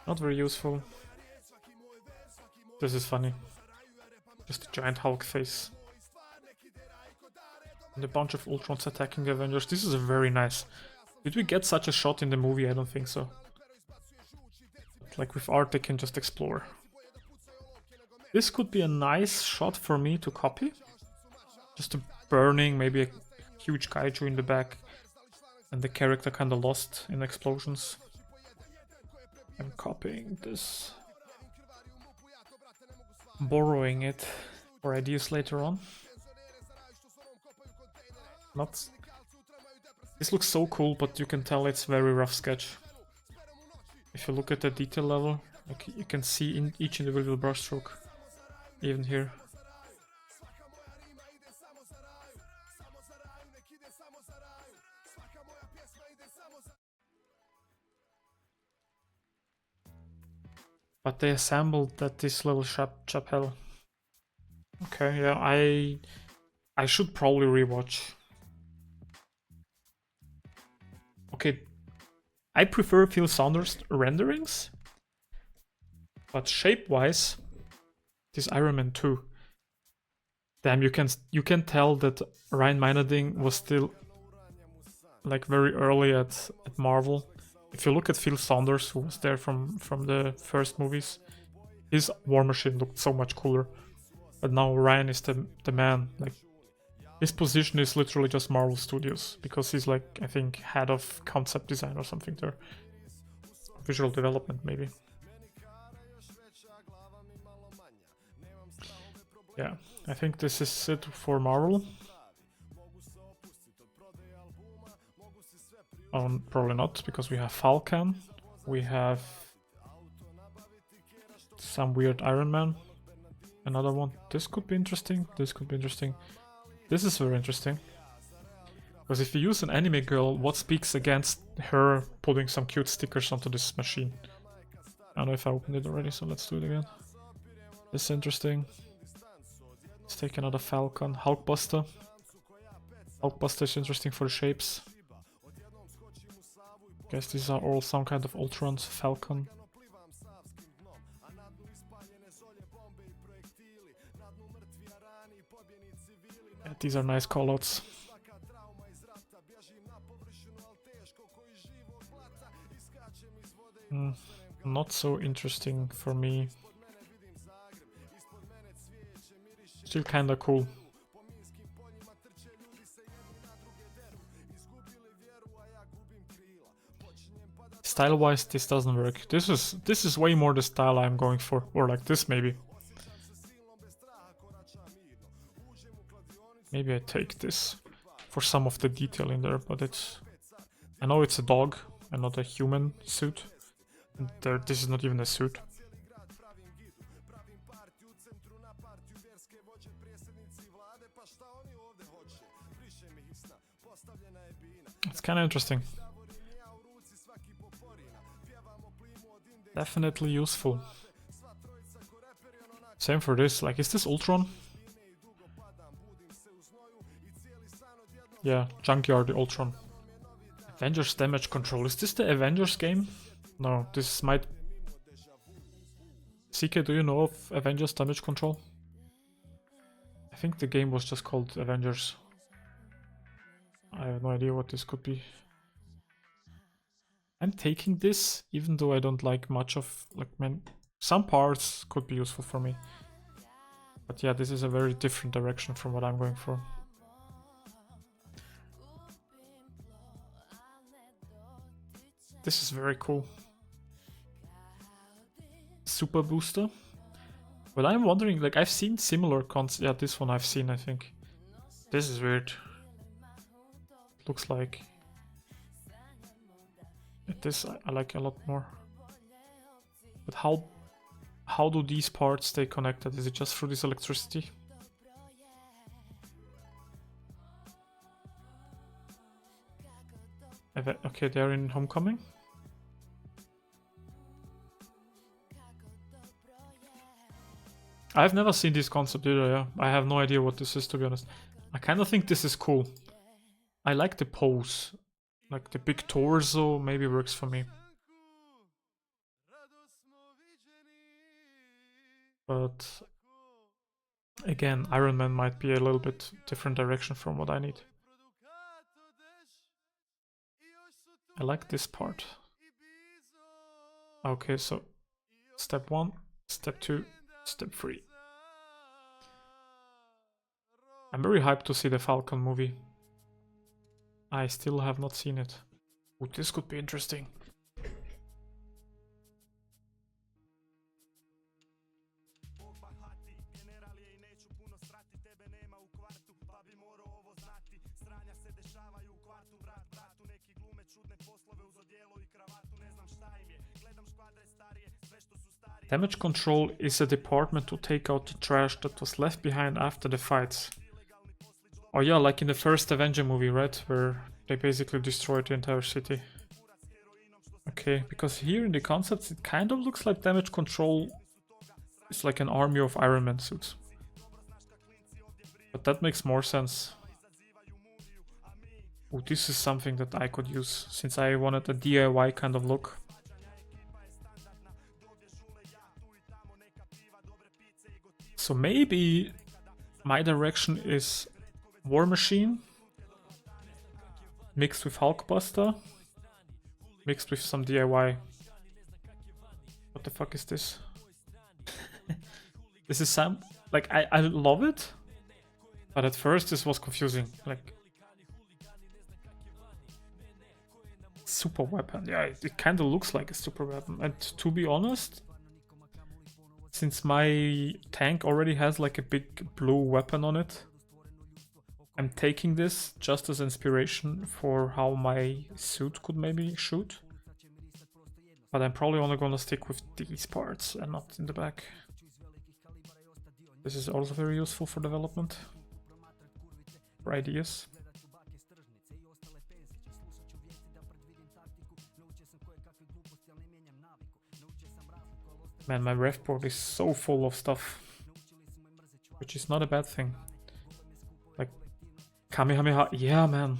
Not very useful. This is funny. Just a giant Hulk face. And a bunch of Ultrons attacking the Avengers. This is very nice. Did we get such a shot in the movie? I don't think so. Like with art they can just explore. This could be a nice shot for me to copy. Just a burning, maybe a huge kaiju in the back. And the character kinda lost in explosions. I'm copying this. Borrowing it for ideas later on. Not. This looks so cool, but you can tell it's very rough sketch. If you look at the detail level, like you can see in each individual brushstroke, even here. But they assembled at this little chapel. Okay, yeah, I should probably rewatch. Okay, I prefer Phil Saunders renderings, but shape-wise, this Iron Man 2. Damn, you can tell that Ryan Meinerding was still like very early at Marvel. If you look at Phil Saunders, who was there from the first movies, his War Machine looked so much cooler. But now Ryan is the man. Like, his position is literally just Marvel Studios, because he's like, I think, head of concept design or something there. Visual development, maybe. Yeah, I think this is it for Marvel. Oh, probably not, because we have Falcon, we have some weird Iron Man, another one. This could be interesting, this could be interesting. This is very interesting. Because if you use an anime girl, what speaks against her putting some cute stickers onto this machine? I don't know if I opened it already, so let's do it again. This is interesting. Let's take another Falcon. Hulkbuster. Hulkbuster is interesting for the shapes. Guess these are all some kind of Ultrons. Falcon. Yeah, these are nice callouts. Not so interesting for me. Still kinda cool. Style-wise, this doesn't work. This is way more the style I'm going for, or like this maybe. Maybe I take this for some of the detail in there, but it's... I know it's a dog and not a human suit. And this is not even a suit. It's kind of interesting. Definitely useful. Same for this. Like, is this Ultron? Yeah, Junkyard Ultron. Avengers damage control. Is this the Avengers game? No, this might... CK, do you know of Avengers damage control? I think the game was just called Avengers. I have no idea what this could be. I'm taking this, even though I don't like much of... like, man, some parts could be useful for me. But yeah, this is a very different direction from what I'm going for. This is very cool. Super booster. But I'm wondering, like, I've seen similar cons. Yeah, this one I've seen, I think. This is weird. Looks like. This I like a lot more. But how do these parts stay connected? Is it just through this electricity? Okay, they're in Homecoming. I've never seen this concept either, yeah. I have no idea what this is, to be honest. I kind of think this is cool. I like the pose. Like the big torso maybe works for me. But again, Iron Man might be a little bit different direction from what I need. I like this part. Okay, so step 1, step 2, step 3. I'm very hyped to see the Falcon movie. I still have not seen it. Ooh, this could be interesting. Damage control is a department to take out the trash that was left behind after the fights. Oh yeah, like in the first Avenger movie, right? Where they basically destroyed the entire city. Okay, because here in the concepts it kind of looks like damage control is like an army of Iron Man suits. But that makes more sense. Oh, this is something that I could use, since I wanted a DIY kind of look. So maybe my direction is War Machine mixed with Hulkbuster mixed with some DIY. What the fuck is this? This is some... like, I love it, but at first this was confusing. Like, super weapon. Yeah, it kind of looks like a super weapon. And to be honest, since my tank already has like a big blue weapon on it, I'm taking this just as inspiration for how my suit could maybe shoot. But I'm probably only gonna stick with these parts and not in the back. This is also very useful for development, for ideas. Man, my ref board is so full of stuff, which is not a bad thing. Like, Kamehameha, yeah man.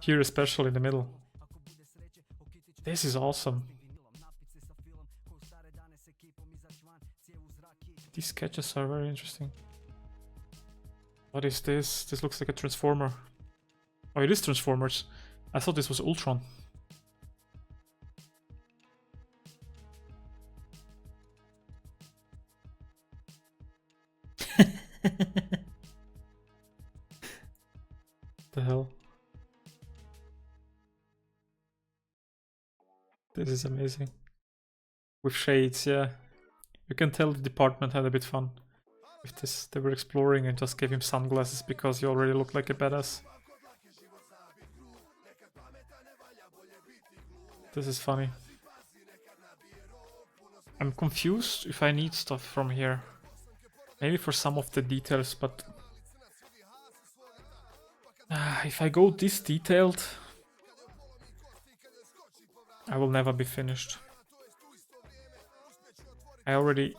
Here especially in the middle. This is awesome. These sketches are very interesting. What is this? This looks like a Transformer. Oh, it is Transformers. I thought this was Ultron. The hell? This is amazing. With shades, yeah. You can tell the department had a bit fun with this. They were exploring and just gave him sunglasses because he already looked like a badass. This is funny. I'm confused if I need stuff from here. Maybe for some of the details, but if I go this detailed, I will never be finished. I'm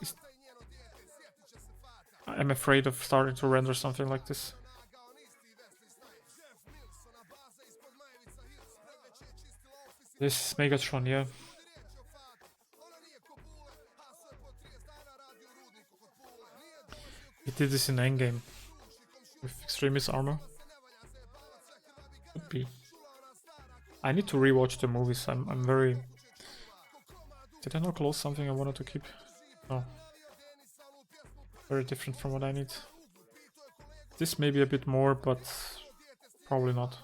afraid of starting to render something like this. This is Megatron, yeah. He did this in Endgame with Extremis armor. Could be. I need to rewatch the movies. I'm very. Did I not close something I wanted to keep? No. Very different from what I need. This may be a bit more, but probably not.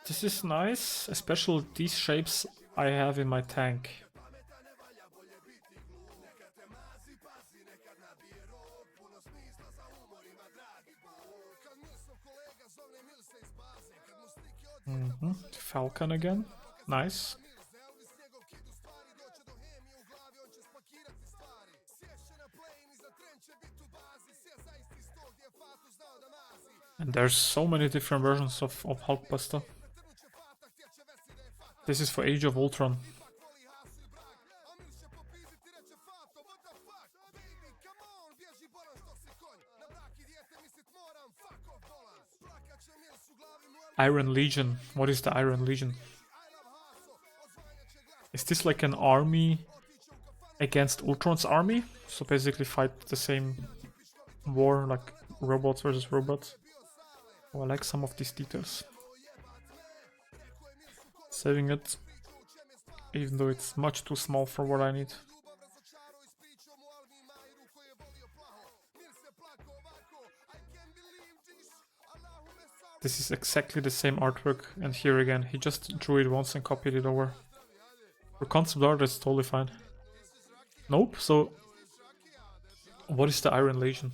This is nice, especially these shapes I have in my tank. Falcon again, nice. And there's so many different versions of Hulkbuster. This is for Age of Ultron. Iron Legion. What is the Iron Legion? Is this like an army against Ultron's army? So basically fight the same war, like robots versus robots. Oh, I like some of these details. Saving it, even though it's much too small for what I need. This is exactly the same artwork, and here again, he just drew it once and copied it over. For concept art, that's totally fine. Nope, so what is the Iron Legion?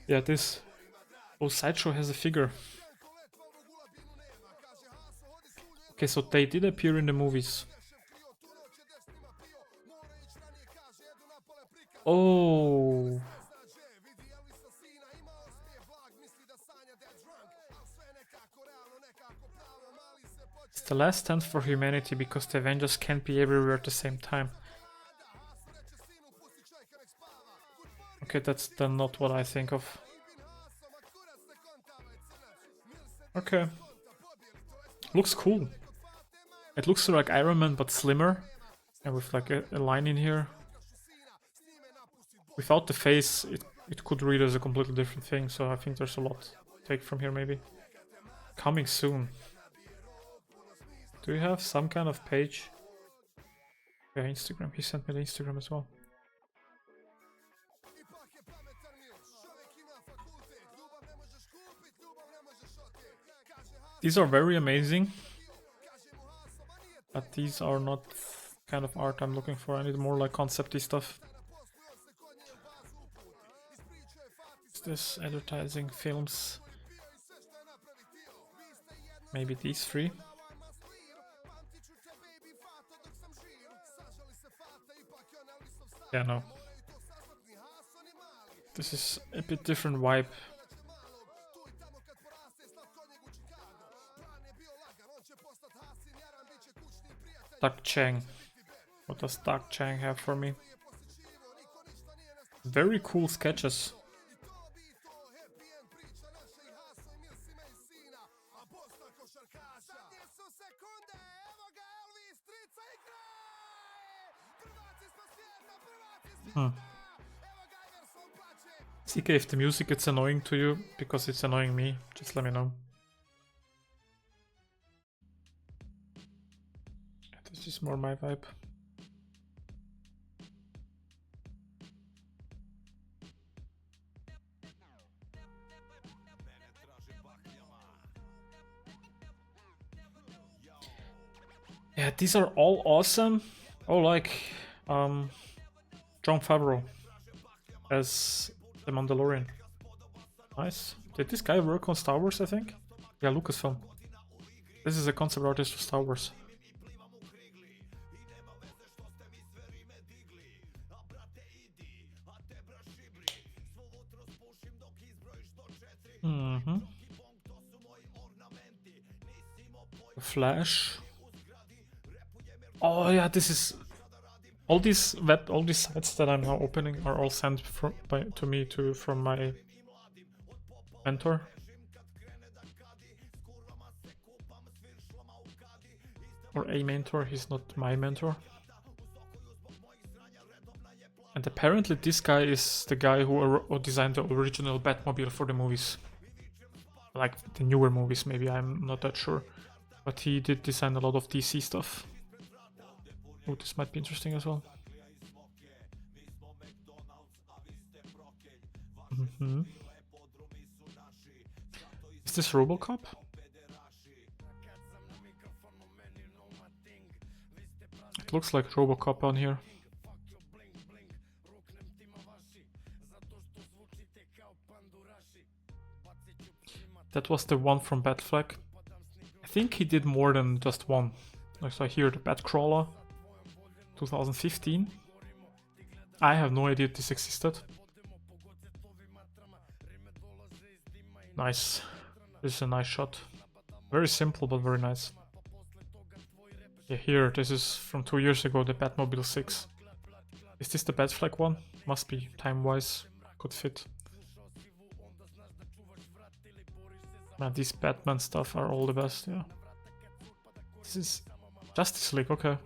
Yeah, this. Oh, Sideshow has a figure. Okay, so they did appear in the movies. Oh. It's the last stand for humanity because the Avengers can't be everywhere at the same time. Okay, that's then not what I think of. Okay. Looks cool. It looks like Iron Man but slimmer. And with like a line in here. Without the face, it could read as a completely different thing, so I think there's a lot to take from here maybe. Coming soon. Do you have some kind of page? Yeah, Instagram. He sent me the Instagram as well. These are very amazing. But these are not kind of art I'm looking for. I need more like concept-y stuff. Is this advertising, films? Maybe these three? Yeah, no. This is a bit different vibe. Duck Chang. What does Duck Chang have for me? Very cool sketches. CK, if the music gets annoying to you because it's annoying me, just let me know. is more my vibe. Yeah, these are all awesome. Oh, like Jon Favreau as the Mandalorian. Nice. Did this guy work on Star Wars, I think? Yeah, Lucasfilm. This is a concept artist for Star Wars. Flash. Oh yeah, this is all these sites that I'm now opening are all sent to me from my mentor. Or a mentor, he's not my mentor. And apparently this guy is the guy who designed the original Batmobile for the movies. Like the newer movies, maybe, I'm not that sure. But he did design a lot of DC stuff. Oh, this might be interesting as well. Is this RoboCop? It looks like RoboCop on here. That was the one from Batfleck. I think he did more than just one. Like, so here, the Batcrawler, 2015. I have no idea this existed. Nice. This is a nice shot. Very simple, but very nice. Yeah, here, this is from 2 years ago, the Batmobile 6. Is this the Batfleck one? Must be, time-wise. Could fit. Man, these Batman stuff are all the best, yeah. This is Justice League, okay.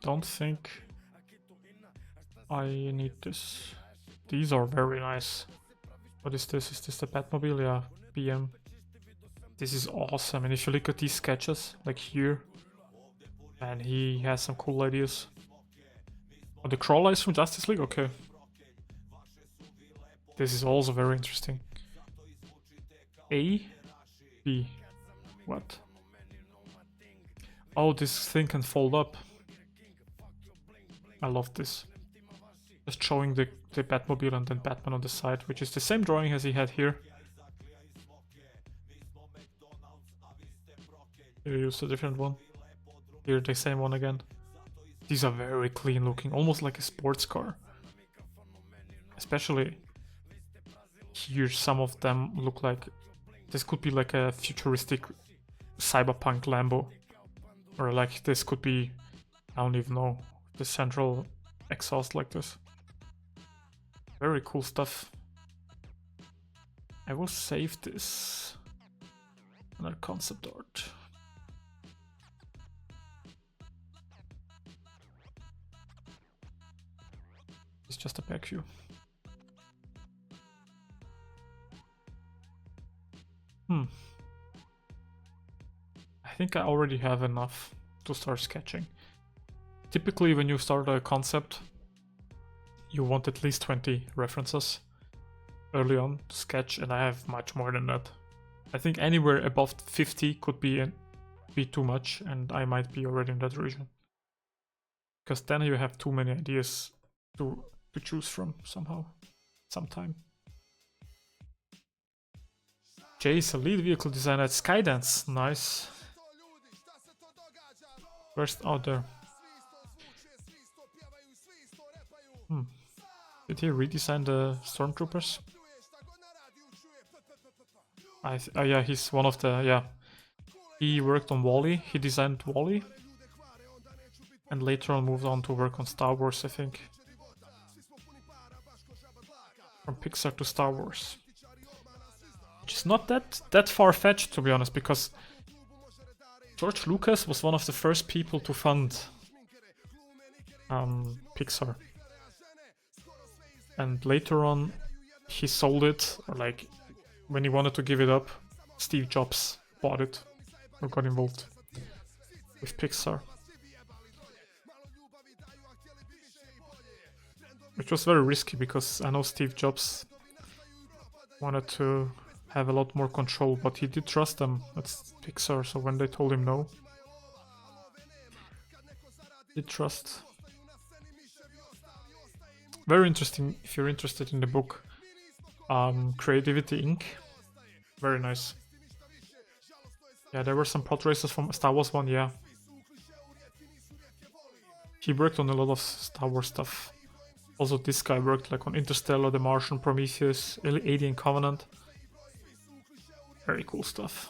Don't think I need this. These are very nice. What is this? Is this the Batmobile? Yeah, BM. This is awesome, and if you look at these sketches, like here, and he has some cool ideas. Oh, the crawler is from Justice League? Okay. This is also very interesting. A? B? What? Oh, this thing can fold up. I love this. Just showing the Batmobile and then Batman on the side, which is the same drawing as he had here. Here used a different one. Here the same one again. These are very clean looking, almost like a sports car. Especially here, some of them look like this could be like a futuristic cyberpunk Lambo. Or like this could be, I don't even know, the central exhaust like this. Very cool stuff. I will save this. Another concept art. It's just a back view. I think I already have enough to start sketching. Typically when you start a concept, you want at least 20 references early on to sketch, and I have much more than that. I think anywhere above 50 could be too much, and I might be already in that region. Because then you have too many ideas to choose from sometime. Jay is a lead vehicle designer at Skydance. Nice. Where's out there? Did he redesign the stormtroopers? Yeah, he's one of the, yeah. He worked on WALL-E, he designed WALL-E. And later on moved on to work on Star Wars, I think. From Pixar to Star Wars. Which is not that far-fetched, to be honest, because George Lucas was one of the first people to fund Pixar. And later on, he sold it, or like, when he wanted to give it up, Steve Jobs bought it or got involved with Pixar. Which was very risky because I know Steve Jobs wanted to have a lot more control, but he did trust them. That's Pixar, so when they told him no, he did trust. Very interesting if you're interested in the book. Creativity Inc. Very nice. Yeah, there were some pod races from Star Wars 1, yeah. He worked on a lot of Star Wars stuff. Also, this guy worked like on Interstellar, The Martian, Prometheus, Alien Covenant. Very cool stuff.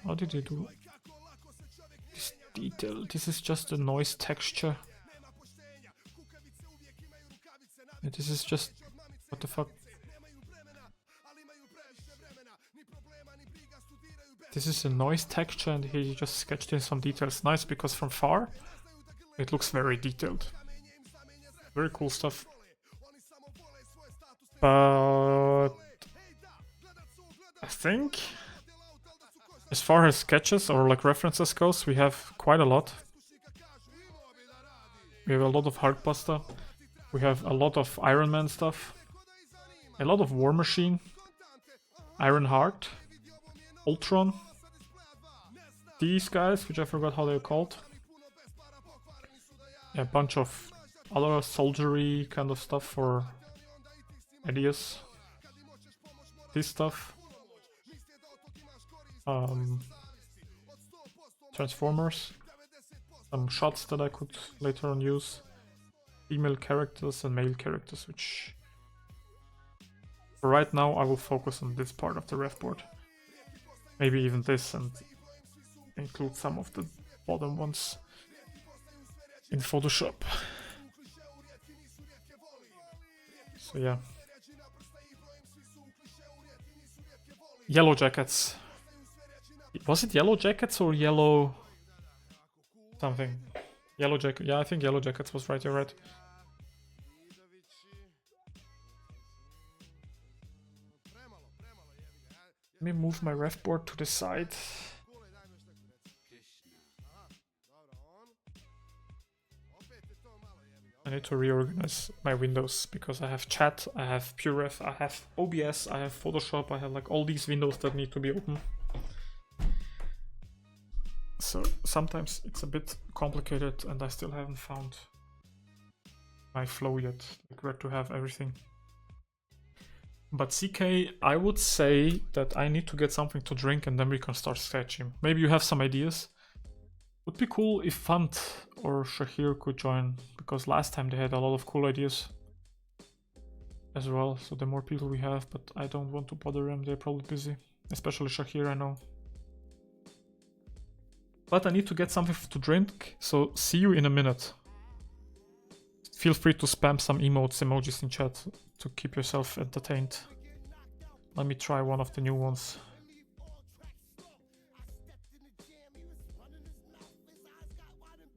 How did he do this detail? This is just a noise texture. Yeah, this is just... what the fuck? This is a noise texture and he just sketched in some details. Nice, because from far it looks very detailed. Very cool stuff. But I think as far as sketches or like references goes, we have quite a lot. We have a lot of Hulkbuster. We have a lot of Iron Man stuff. A lot of War Machine. Ironheart. Ultron. These guys, which I forgot how they're called. A bunch of other soldiery kind of stuff for ideas. This stuff. Transformers. Some shots that I could later on use. Female characters and male characters, which... for right now I will focus on this part of the ref board. Maybe even this and include some of the bottom ones in Photoshop. So yeah. Yellow Jackets. Was it Yellow Jackets or Yellow... something? Yellow Jacket. Yeah, I think Yellow Jackets was right, you're right. Let me move my ref board to the side. I need to reorganize my windows because I have chat, I have PureRef, I have OBS, I have Photoshop, I have like all these windows that need to be open. So sometimes it's a bit complicated and I still haven't found my flow yet, like where to have everything. But CK, I would say that I need to get something to drink and then we can start sketching. Maybe you have some ideas. Would be cool if Fant or Shahir could join, because last time they had a lot of cool ideas as well. So the more people we have, but I don't want to bother them, they're probably busy. Especially Shahir, I know. But I need to get something to drink, so see you in a minute. Feel free to spam some emotes, emojis in chat to keep yourself entertained. Let me try one of the new ones.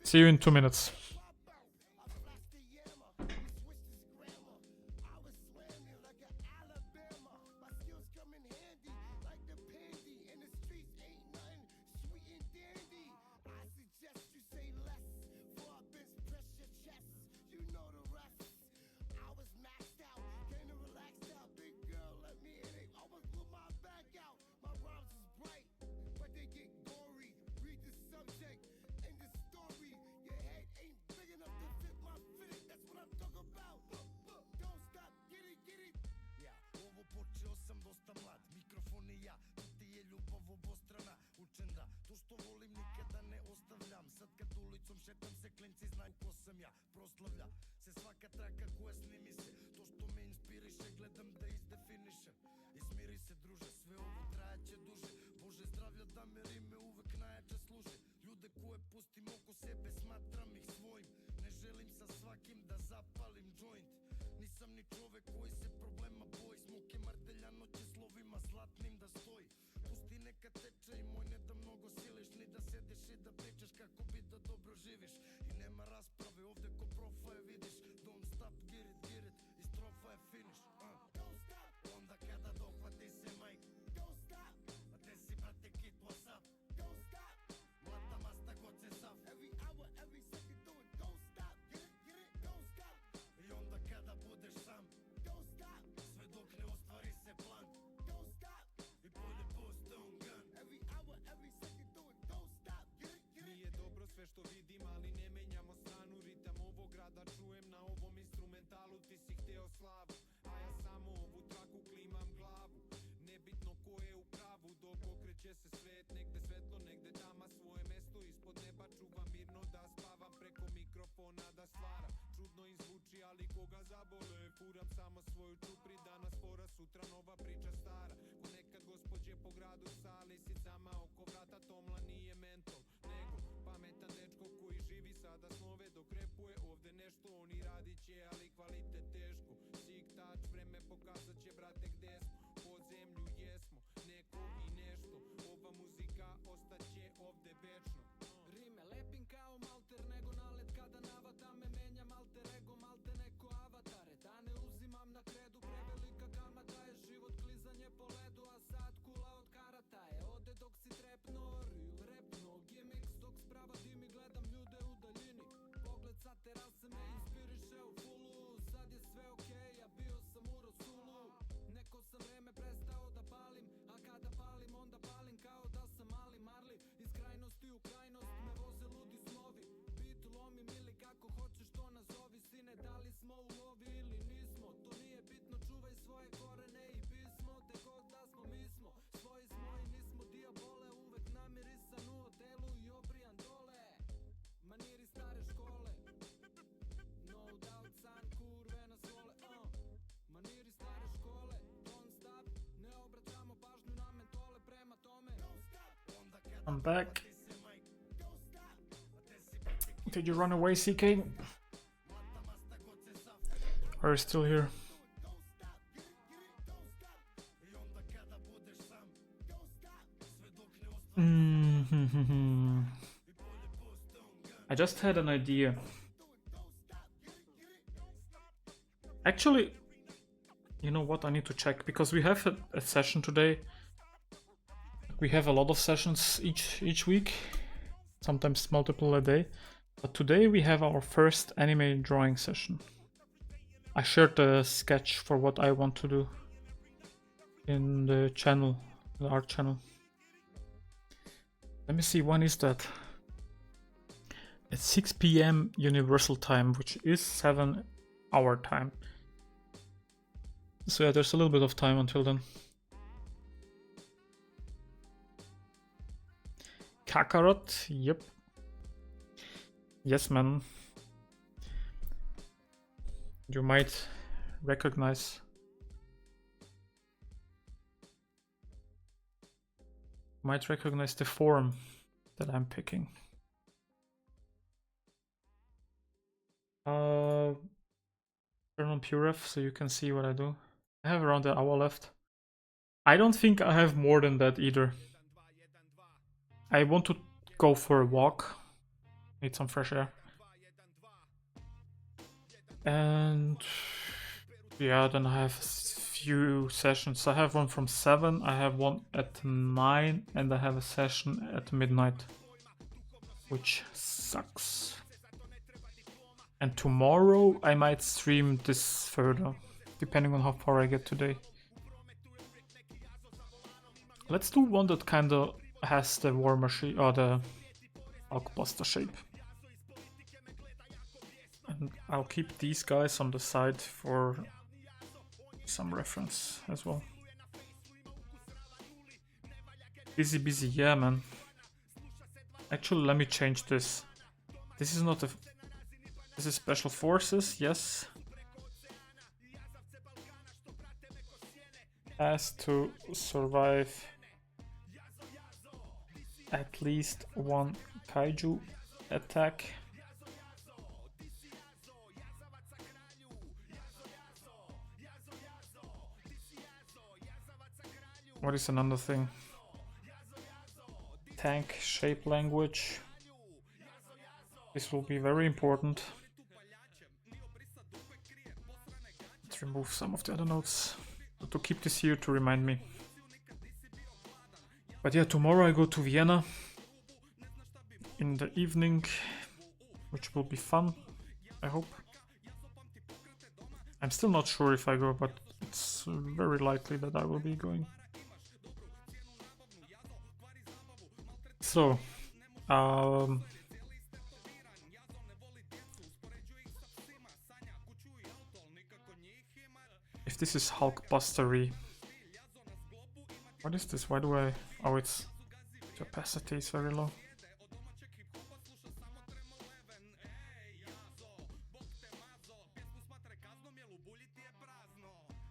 See you in 2 minutes. je finish. Onda kada dohvati se majk, a te si brate kid, what's up? Mlata masta god se sav, every hour, every second doing don't stop, get it, don't stop. I onda kada budeš sam, don't stop, sve dok ne ostvari se plan, don't stop. I bolje post on gun, every hour, every second doing don't stop, get it. Nije dobro sve što vidim, ali ne menjamo stranu. Ritam ovog grada čujem na ovom instrumentalu. Ti si hteo slavu, a ja samo ovu traku klimam glavu. Nebitno ko je u pravu, dok okreće se svet. Negde svetlo, negde tama, svoje mesto ispod neba čuvam mirno da spavam. Preko mikrofona da stvaram, čudno im zvuči, ali koga zabole. Furam samo svoju čupri, danas fora, sutra nova priča stara. Ko nekad gospođe po gradu sa lisicama oko vrata, Tomla nije mentol, nego pametan dečko koji živi sada snove dok repuje ovde nešto. Oni radit će, ali kvalitet teško. Sik tač, vreme pokazat će, brate, gde smo. Pod zemlju jesmo, neko i nešto. Ova muzika ostaće ovde večno. Rime lepim kao malter, nego nalet kada navata me. Menjam alter ego, malte neko avatare. Dane uzimam na kredu, prevelika kamata je. Život klizanje po ledu, a sad kula od karata je. Ode dok si trepno, real repno, gimmicks. Dok sprava dimi, gledam ljude u daljini. Pogled sa terase me inspiriše u fullu. Sad je sve okej, ja bio sam u Rasulu. Neko sam vreme prestao da palim, a kada palim onda palim kao da sam mali Marli. Iz krajnosti u krajnost me voze ludi snovi. Bit lomim ili kako hoćeš to nazovi. Sine, da li smo u lovi ili nismo, to nije bitno, čuvaj svoje korene i pismo. Te god da smo, mi smo, svoji smo i nismo diabole. Uvek namirisan u odelu i obrijan dole. Maniri stare škole, no doubt san, kurve nas vole. Maniri stare škole, don't stop, ne obraćamo pažnju na mentole. Prema tome, onda kada I'm back. se majk, Did you run away, CK? Are you still here? i onda kada budeš sam, sve dok ne ostvari I just had an idea. Actually, you know what? I need to check because we have a session today. We have a lot of sessions each week, sometimes multiple a day. But today we have our first anime drawing session. I shared the sketch for what I want to do in the channel, the art channel. Let me see, when is that? It's 6 p.m. Universal Time, which is 7 our time. So yeah, there's a little bit of time until then. Kakarot, yep. Yes, man. You might recognize the form that I'm picking. Turn on PureRef so you can see what I do. I have around an hour left. I don't think I have more than that either. I want to go for a walk. Need some fresh air. And yeah, then I have a few sessions. I have one from 7, I have one at 9, and I have a session at midnight, which sucks. And tomorrow I might stream this further, depending on how far I get today. Let's do one that kinda has the war machine or the Hulkbuster shape. And I'll keep these guys on the side for some reference as well. Busy, yeah, man. Actually, let me change this. This is not a... This is Special Forces, yes. Has to survive at least one kaiju attack. What is another thing? Tank shape language. This will be very important. remove some of the other notes to keep this here to remind me. But yeah, tomorrow I go to Vienna in the evening, which will be fun, I hope. I'm still not sure if I go, but it's very likely that I will be going. So, if this is Hulkbustery, what is this? Why do I... Oh, its capacity is very low.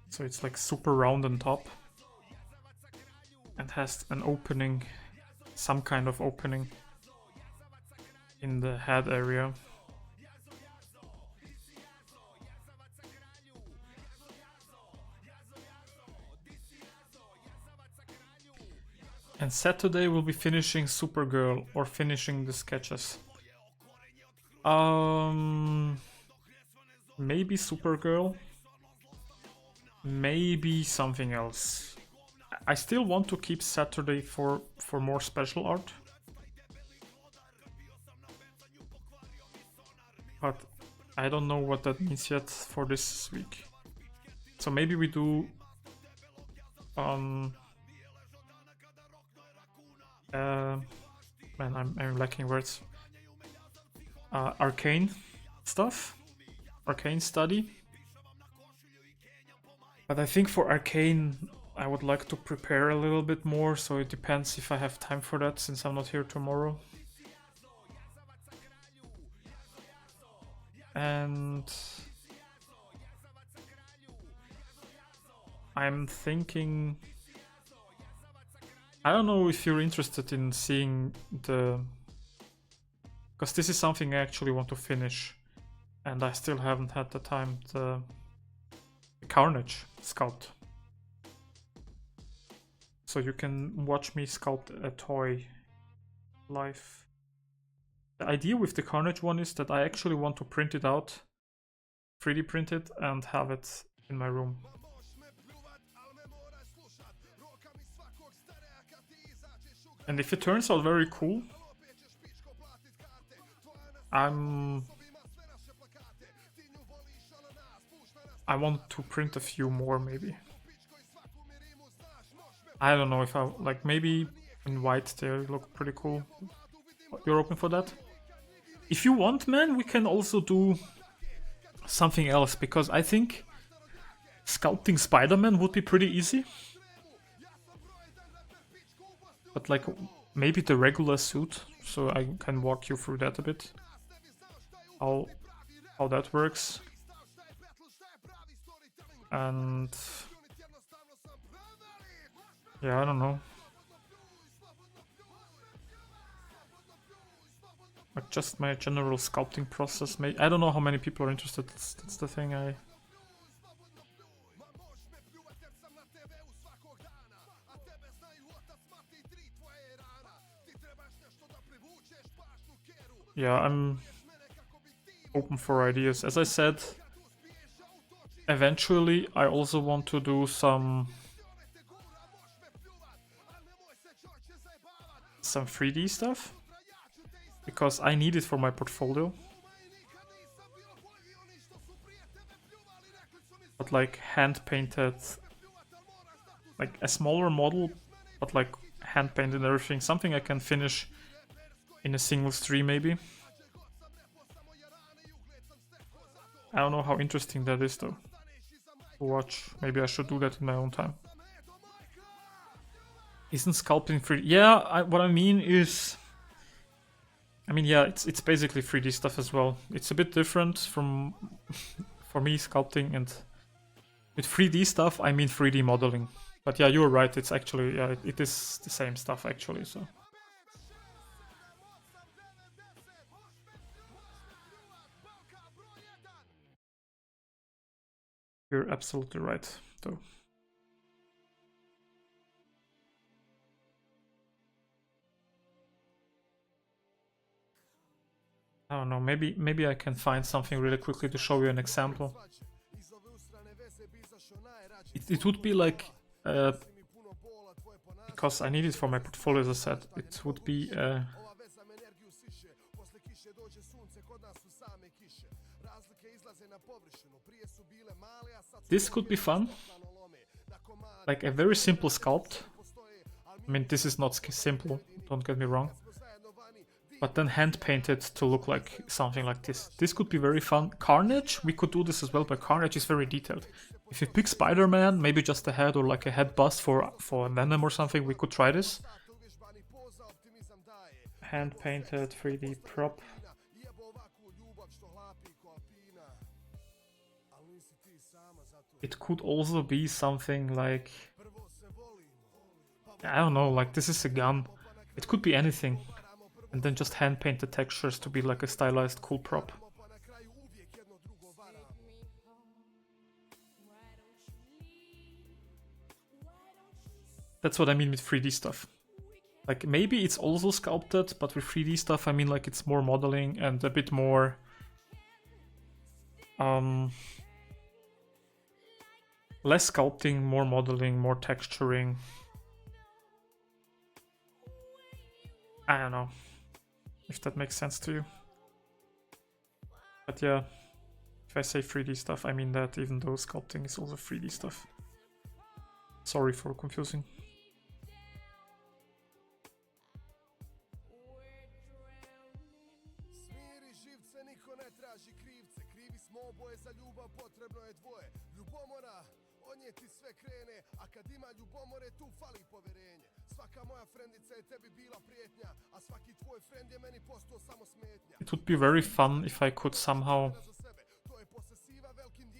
So it's like super round on top and has an opening, some kind of opening in the head area. And Saturday we'll be finishing Supergirl or finishing the sketches. Maybe Supergirl. Maybe something else. I still want to keep Saturday for more special art. But I don't know what that means yet for this week. So maybe we do man, I'm lacking words. Arcane stuff. Arcane study. But I think for Arcane I would like to prepare a little bit more, so it depends if I have time for that since I'm not here tomorrow. And I'm thinking... I don't know if you're interested in seeing the... Because this is something I actually want to finish. And I still haven't had the time. The Carnage sculpt. So you can watch me sculpt a toy live. The idea with the Carnage one is that I actually want to print it out, 3D print it, and have it in my room. And if it turns out very cool, I want to print a few more, maybe. I don't know if I like, maybe in white they look pretty cool. You're open for that? If you want, man, we can also do something else, because I think sculpting Spider-Man would be pretty easy. But like, maybe the regular suit, so I can walk you through that a bit. How that works. And yeah, I don't know. Like just my general sculpting process. I don't know how many people are interested. That's the thing. Yeah, I'm open for ideas. As I said, eventually I also want to do some 3D stuff, because I need it for my portfolio. But like hand painted, like a smaller model, but like hand painted and everything, something I can finish in a single stream maybe. I don't know how interesting that is though to watch. Maybe I should do that in my own time. Isn't sculpting 3D? Yeah, what I mean is, yeah, it's basically 3D stuff as well. It's a bit different from for me sculpting, and with 3D stuff I mean 3D modeling. But yeah, you're right. It's actually it is the same stuff actually. So. You're absolutely right, though. I don't know, maybe I can find something really quickly to show you an example. it would be like because I need it for my portfolio, as I said, it would be this could be fun, like a very simple sculpt. I mean, this is not simple, don't get me wrong, but then hand painted to look like something like this. This could be very fun. Carnage, we could do this as well, but Carnage is very detailed. If you pick Spider-Man, maybe just a head or like a head bust for Venom or something, we could try this. Hand painted 3D prop. It could also be something like, I don't know, like this is a gun. It could be anything. And then just hand paint the textures to be like a stylized cool prop. That's what I mean with 3D stuff. Like maybe it's also sculpted, but with 3D stuff I mean like it's more modeling and a bit more less sculpting, more modeling, more texturing. I don't know if that makes sense to you. But yeah, if I say 3D stuff, I mean that, even though sculpting is also 3D stuff. Sorry for confusing. It would be very fun if I could somehow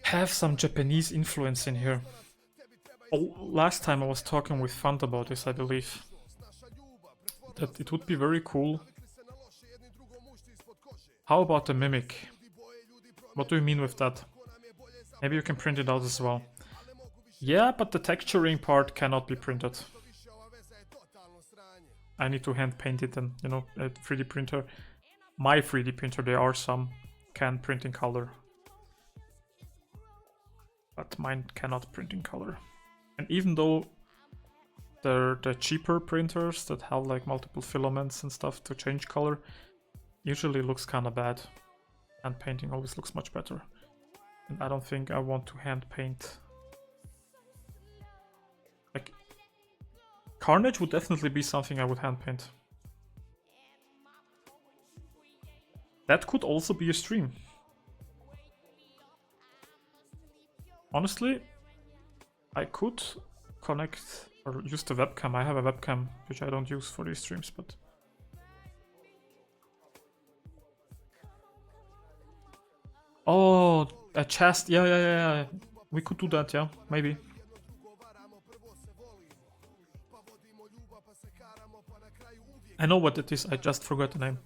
have some Japanese influence in here. Oh, last time I was talking with Fund about this, I believe. That it would be very cool. How about the mimic? What do you mean with that? Maybe you can print it out as well. Yeah, but the texturing part cannot be printed. I need to hand paint it and, you know, a 3D printer. My 3D printer, there are some, can print in color. But mine cannot print in color. And even though the cheaper printers that have like multiple filaments and stuff to change color, usually looks kind of bad. Hand painting always looks much better. And I don't think I want to hand paint. Like, Carnage would definitely be something I would hand paint. That could also be a stream. Honestly, I could connect or use the webcam. I have a webcam which I don't use for these streams, but oh, a chest. Yeah. We could do that, yeah, maybe. I know what it is, I just forgot the name.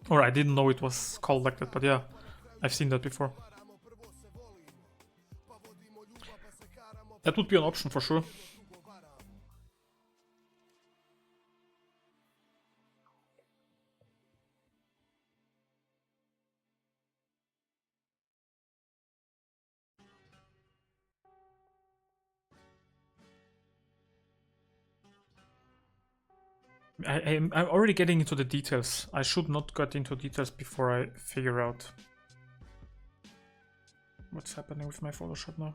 Or I didn't know it was called like that, but yeah, I've seen that before. That would be an option for sure. I'm already getting into the details. I should not get into details before I figure out what's happening with my Photoshop now.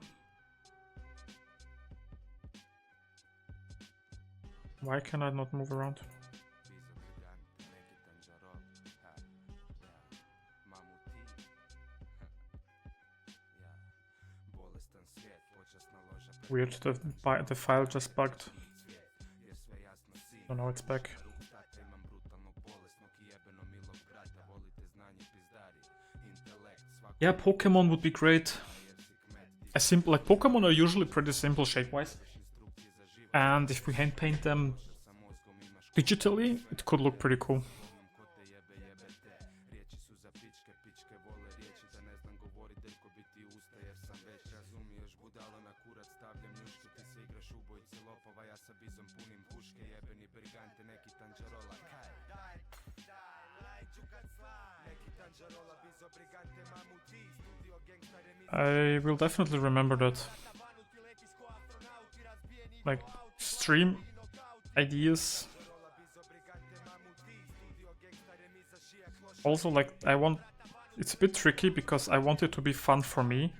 Why can I not move around? Weird, the file just bugged. So now it's back. Yeah, Pokemon would be great. A simple, like Pokemon are usually pretty simple shape-wise. And if we hand paint them digitally, it could look pretty cool. I will definitely remember that. like stream ideas. Also, like it's a bit tricky because I want it to be fun for me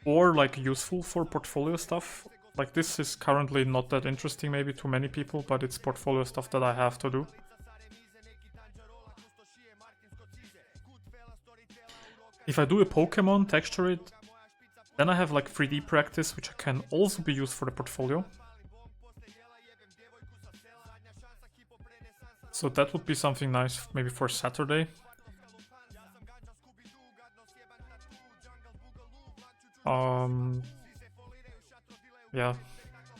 or like useful for portfolio stuff. Like this is currently not that interesting maybe to many people, but it's portfolio stuff that I have to do. If I do a Pokemon, texture it, then I have like 3D practice, which can also be used for the portfolio. So that would be something nice maybe for Saturday. Yeah,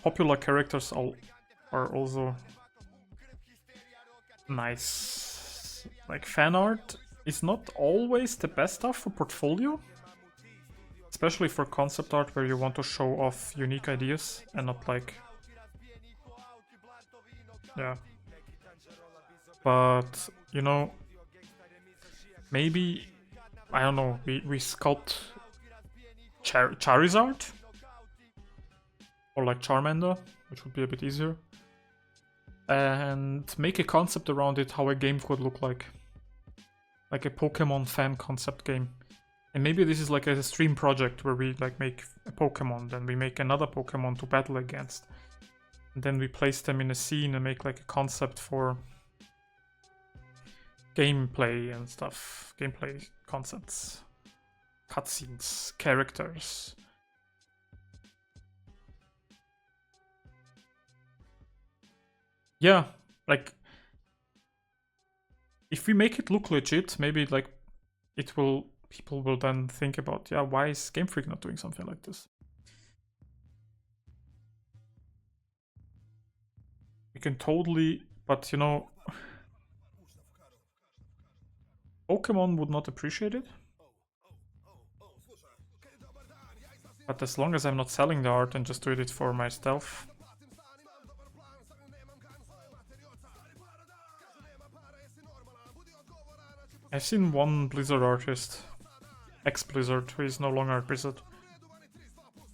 popular characters are also nice. Like fan art is not always the best stuff for portfolio, especially for concept art where you want to show off unique ideas and not like, yeah. But you know, maybe I don't know. We sculpt Charizard or like Charmander, which would be a bit easier, and make a concept around it, how a game could look like a Pokemon fan concept game. And maybe this is like a stream project where we like make a Pokemon, then we make another Pokemon to battle against, and then we place them in a scene and make like a concept for gameplay and stuff, gameplay concepts, cutscenes, characters. Yeah, like if we make it look legit, maybe like people will then think about, yeah, why is Game Freak not doing something like this? We can totally, but you know, Pokemon would not appreciate it. But as long as I'm not selling the art and just doing it for myself. I've seen one Blizzard artist, ex-Blizzard, who is no longer at Blizzard,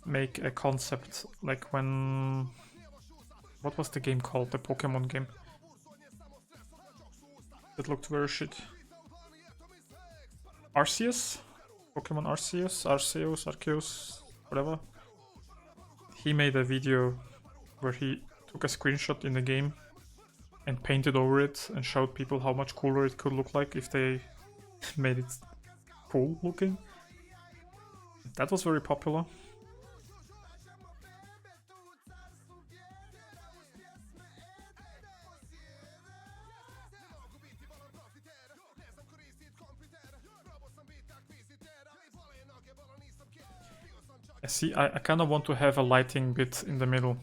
make a concept like when... What was the game called? The Pokemon game. It looked very shit. Arceus? Pokemon Arceus? Arceus, whatever. He made a video where he took a screenshot in the game and painted over it and showed people how much cooler it could look like if they made it cool looking. That was very popular. See, I kind of want to have a lighting bit in the middle,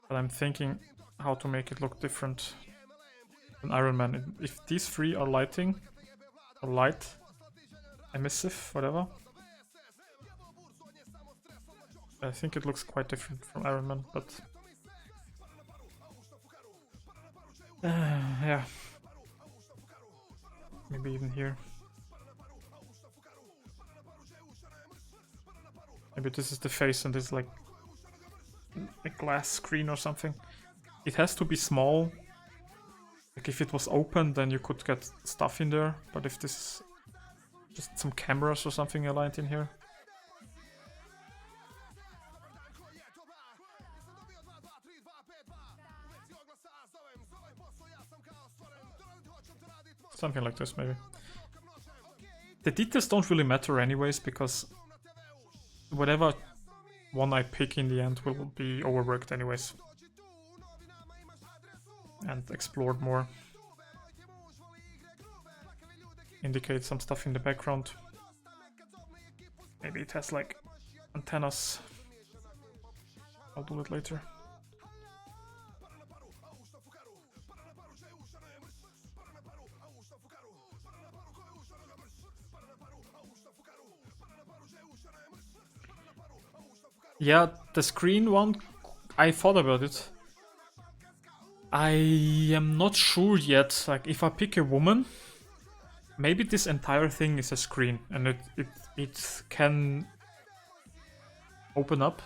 but I'm thinking how to make it look different than Iron Man. If these three are lighting, or light, emissive, whatever, I think it looks quite different from Iron Man, but... yeah. Maybe even here. Maybe this is the face and this is like a glass screen or something. It has to be small. Like if it was open, then you could get stuff in there. But if this is just some cameras or something aligned in here. Something like this, maybe. The details don't really matter anyways, because whatever one I pick in the end will be overworked anyways. And explored more. Indicate some stuff in the background. Maybe it has like antennas. I'll do it later. Yeah, the screen one, I thought about it. I am not sure yet. Like, if I pick a woman, maybe this entire thing is a screen and it can open up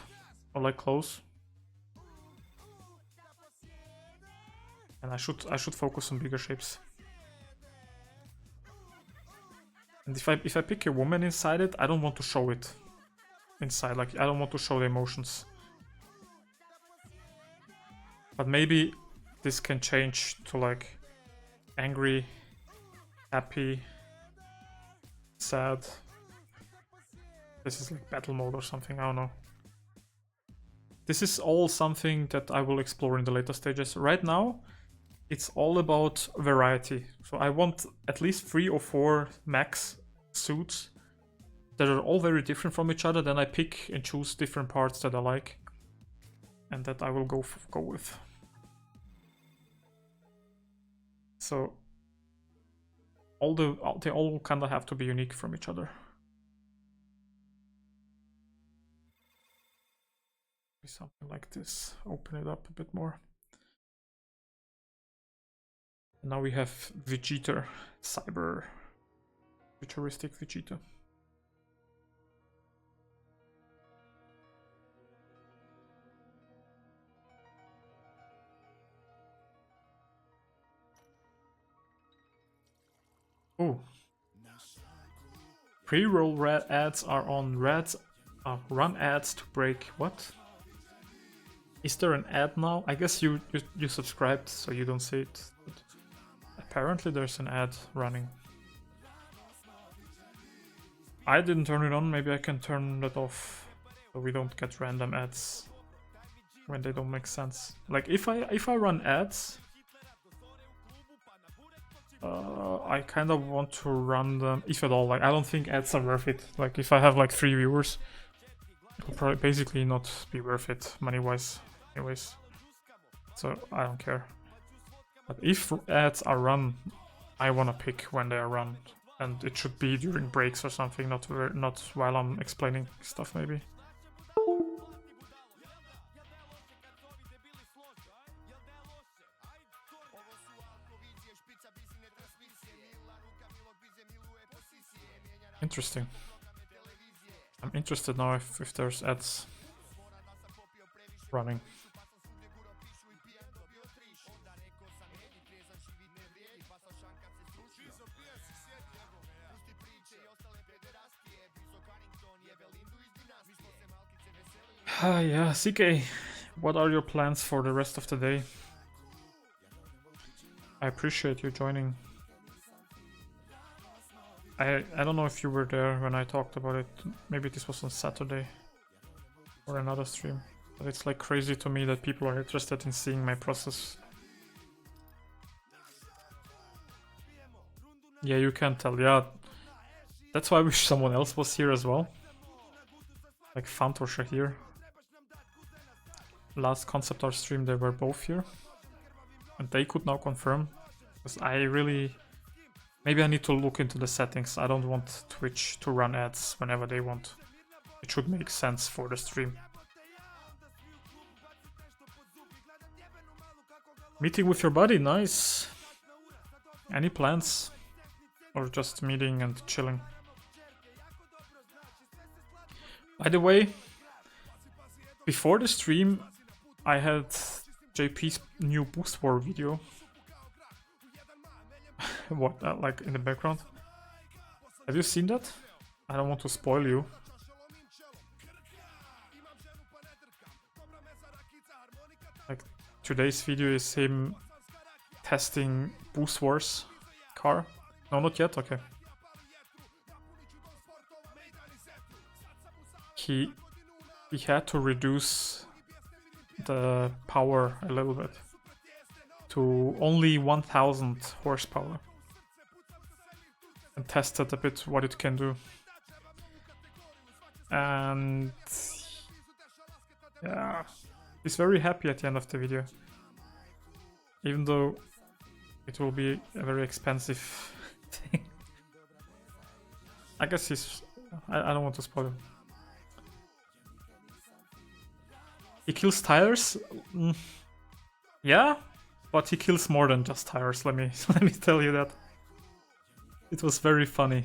or like close. And I should focus on bigger shapes. And if I pick a woman inside it, I don't want to show it inside. Like, I don't want to show the emotions. But maybe this can change to like angry, happy, sad. This is like battle mode or something, I don't know. This is all something that I will explore in the later stages. Right now, it's all about variety. So I want at least 3 or 4 max suits that are all very different from each other. Then I pick and choose different parts that I like, and that I will go with. So they all kind of have to be unique from each other. Something like this. Open it up a bit more. And now we have Vegeta, Cyber, futuristic Vegeta. Oh. Pre-roll red ads are on reds. Run ads to break. What? Is there an ad now? I guess you subscribed, so you don't see it. But apparently there's an ad running. I didn't turn it on. Maybe I can turn that off, so we don't get random ads when they don't make sense. Like if I run ads, I kind of want to run them, if at all. Like I don't think ads are worth it. Like if I have like 3 viewers, it'll probably basically not be worth it money-wise. Anyways, so I don't care. But if ads are run, I want to pick when they are run, and it should be during breaks or something, not while I'm explaining stuff maybe. Interesting. I'm interested now if there's ads running. Yeah, CK, what are your plans for the rest of the day? I appreciate you joining. I don't know if you were there when I talked about it. Maybe this was on Saturday or another stream. But it's like crazy to me that people are interested in seeing my process. Yeah, you can tell. Yeah, that's why I wish someone else was here as well. Like Fant or Shahir. Last concept art stream they were both here. And they could now confirm. Because I really... Maybe I need to look into the settings. I don't want Twitch to run ads whenever they want. It should make sense for the stream. Meeting with your buddy, nice. Any plans? Or just meeting and chilling? By the way, before the stream, I had JP's new Boost War video. What, like in the background? Have you seen that? I don't want to spoil you. Like, today's video is him testing Boost Wars car. No, not yet? Okay. He had to reduce the power a little bit to only 1000 horsepower and tested a bit what it can do. And yeah, he's very happy at the end of the video, even though it will be a very expensive thing. I guess he's... I don't want to spoil him. He kills tires? Yeah, but he kills more than just tires, let me tell you that. It was very funny.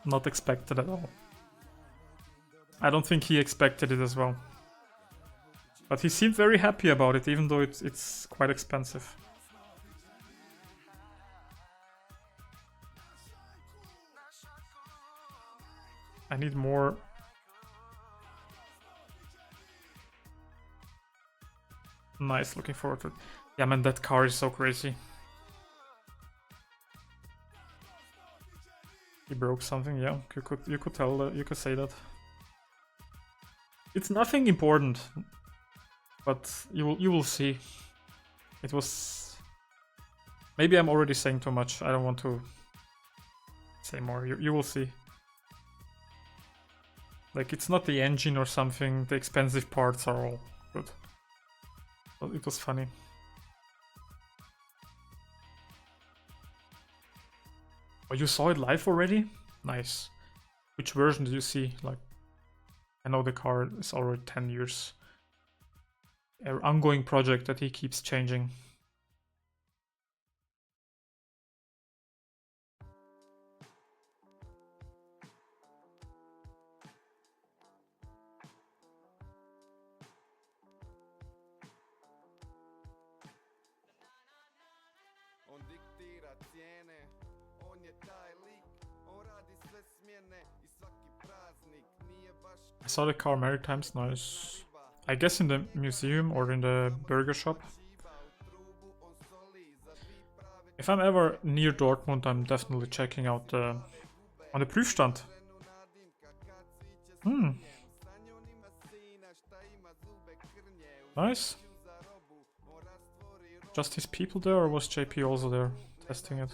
Not expected at all. I don't think he expected it as well. But he seemed very happy about it, even though it's quite expensive. I need more. Nice, looking forward to it. Yeah, man, that car is so crazy. He broke something, yeah. You could tell that, you could say that. It's nothing important, but you will see. It was. Maybe I'm already saying too much. I don't want to say more. You will see. Like, it's not the engine or something. The expensive parts are all good. But it was funny. Oh, you saw it live already? Nice. Which version did you see? Like, I know the car is already 10 years. An ongoing project that he keeps changing. On diktira cijene, on je taj lik, on radi sve smjene I svaki praznik nije baš. I saw the car many times, nice. I guess in the museum or in the burger shop. If I'm ever near Dortmund, I'm definitely checking out on the Prüfstand. Nice. Just his people there, or was JP also there testing it?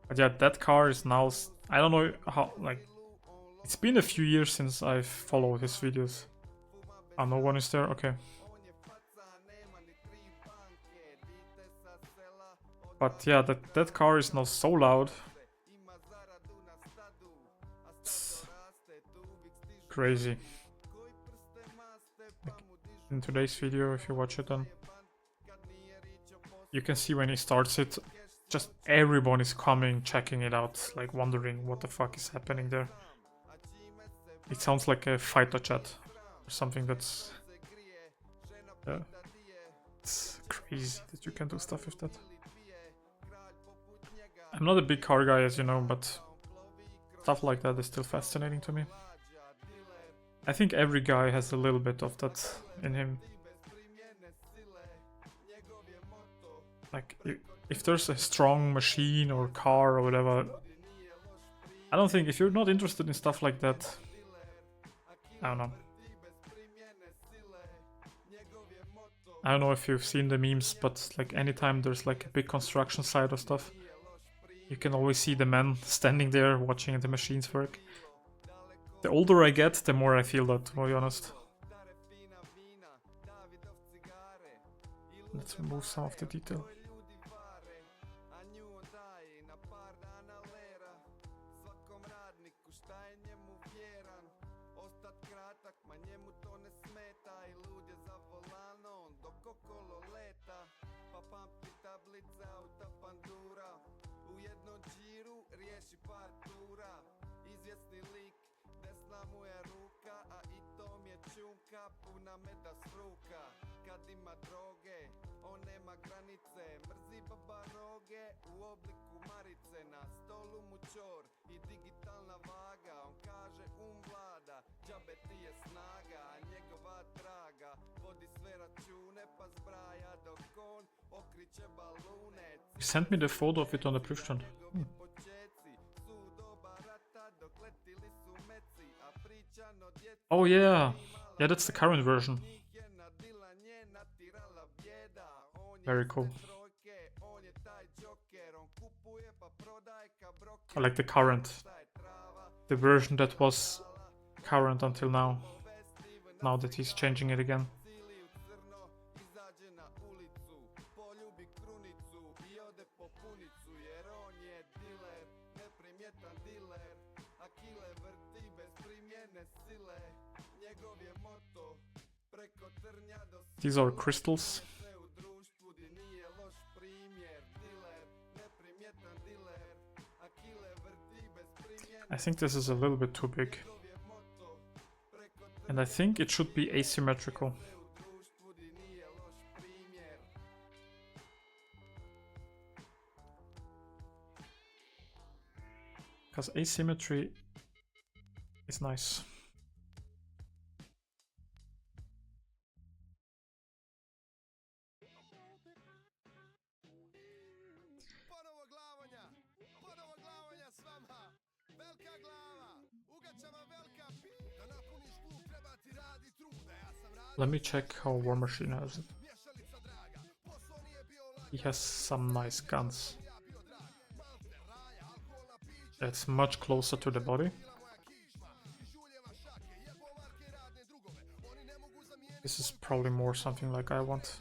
But yeah, that car is now. I don't know how. Like, it's been a few years since I've followed his videos. Oh, no one is there. Okay. But yeah, that car is now so loud. It's crazy. Like, in today's video, if you watch it, then you can see when he starts it. Just everyone is coming, checking it out, like wondering what the fuck is happening there. It sounds like a fighter jet or something that's... Yeah. It's crazy that you can do stuff with that. I'm not a big car guy, as you know, but stuff like that is still fascinating to me. I think every guy has a little bit of that in him. Like, if there's a strong machine or car or whatever, I don't think, if you're not interested in stuff like that, I don't know. I don't know if you've seen the memes, but like anytime there's like a big construction site or stuff, you can always see the men standing there watching the machines work. The older I get, the more I feel that, to be honest. Let's remove some of the detail. You sent me the photo of it on the Prüfstand. Oh yeah, yeah, that's the current version. Very cool. I like the current, the version that was current until now. Now that he's changing it again. These are crystals. I think this is a little bit too big. And I think it should be asymmetrical. because asymmetry is nice. Let me check how War Machine has it. He has some nice guns. It's much closer to the body. This is probably more something like I want.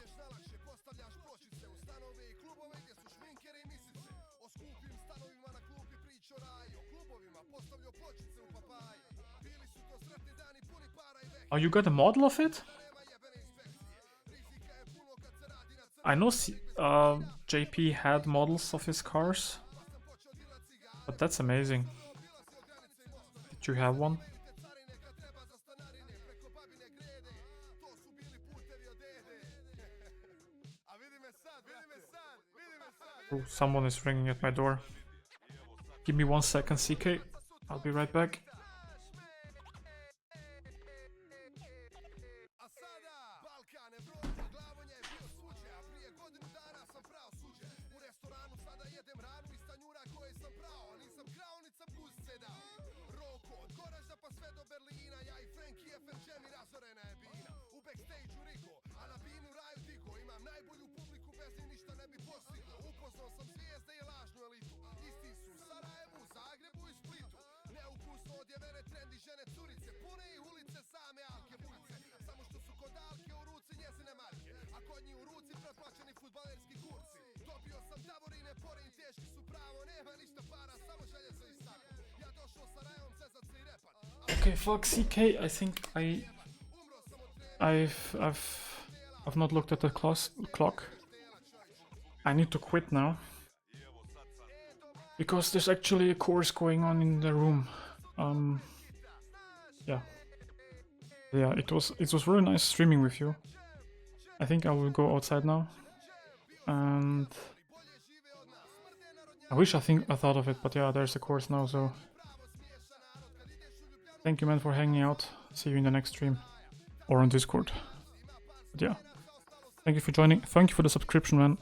Oh, you got a model of it? I know JP had models of his cars, but that's amazing. Did you have one? Oh, someone is ringing at my door. Give me 1 second, CK. I'll be right back. Okay, fuck CK. I think I've not looked at the clock. I need to quit now because there's actually a course going on in the room. Yeah, it was really nice streaming with you. I think I will go outside now, and I wish I thought of it, but yeah, there's a course now, so thank you, man, for hanging out. See you in the next stream or on Discord. But yeah, thank you for joining. Thank you for the subscription, man.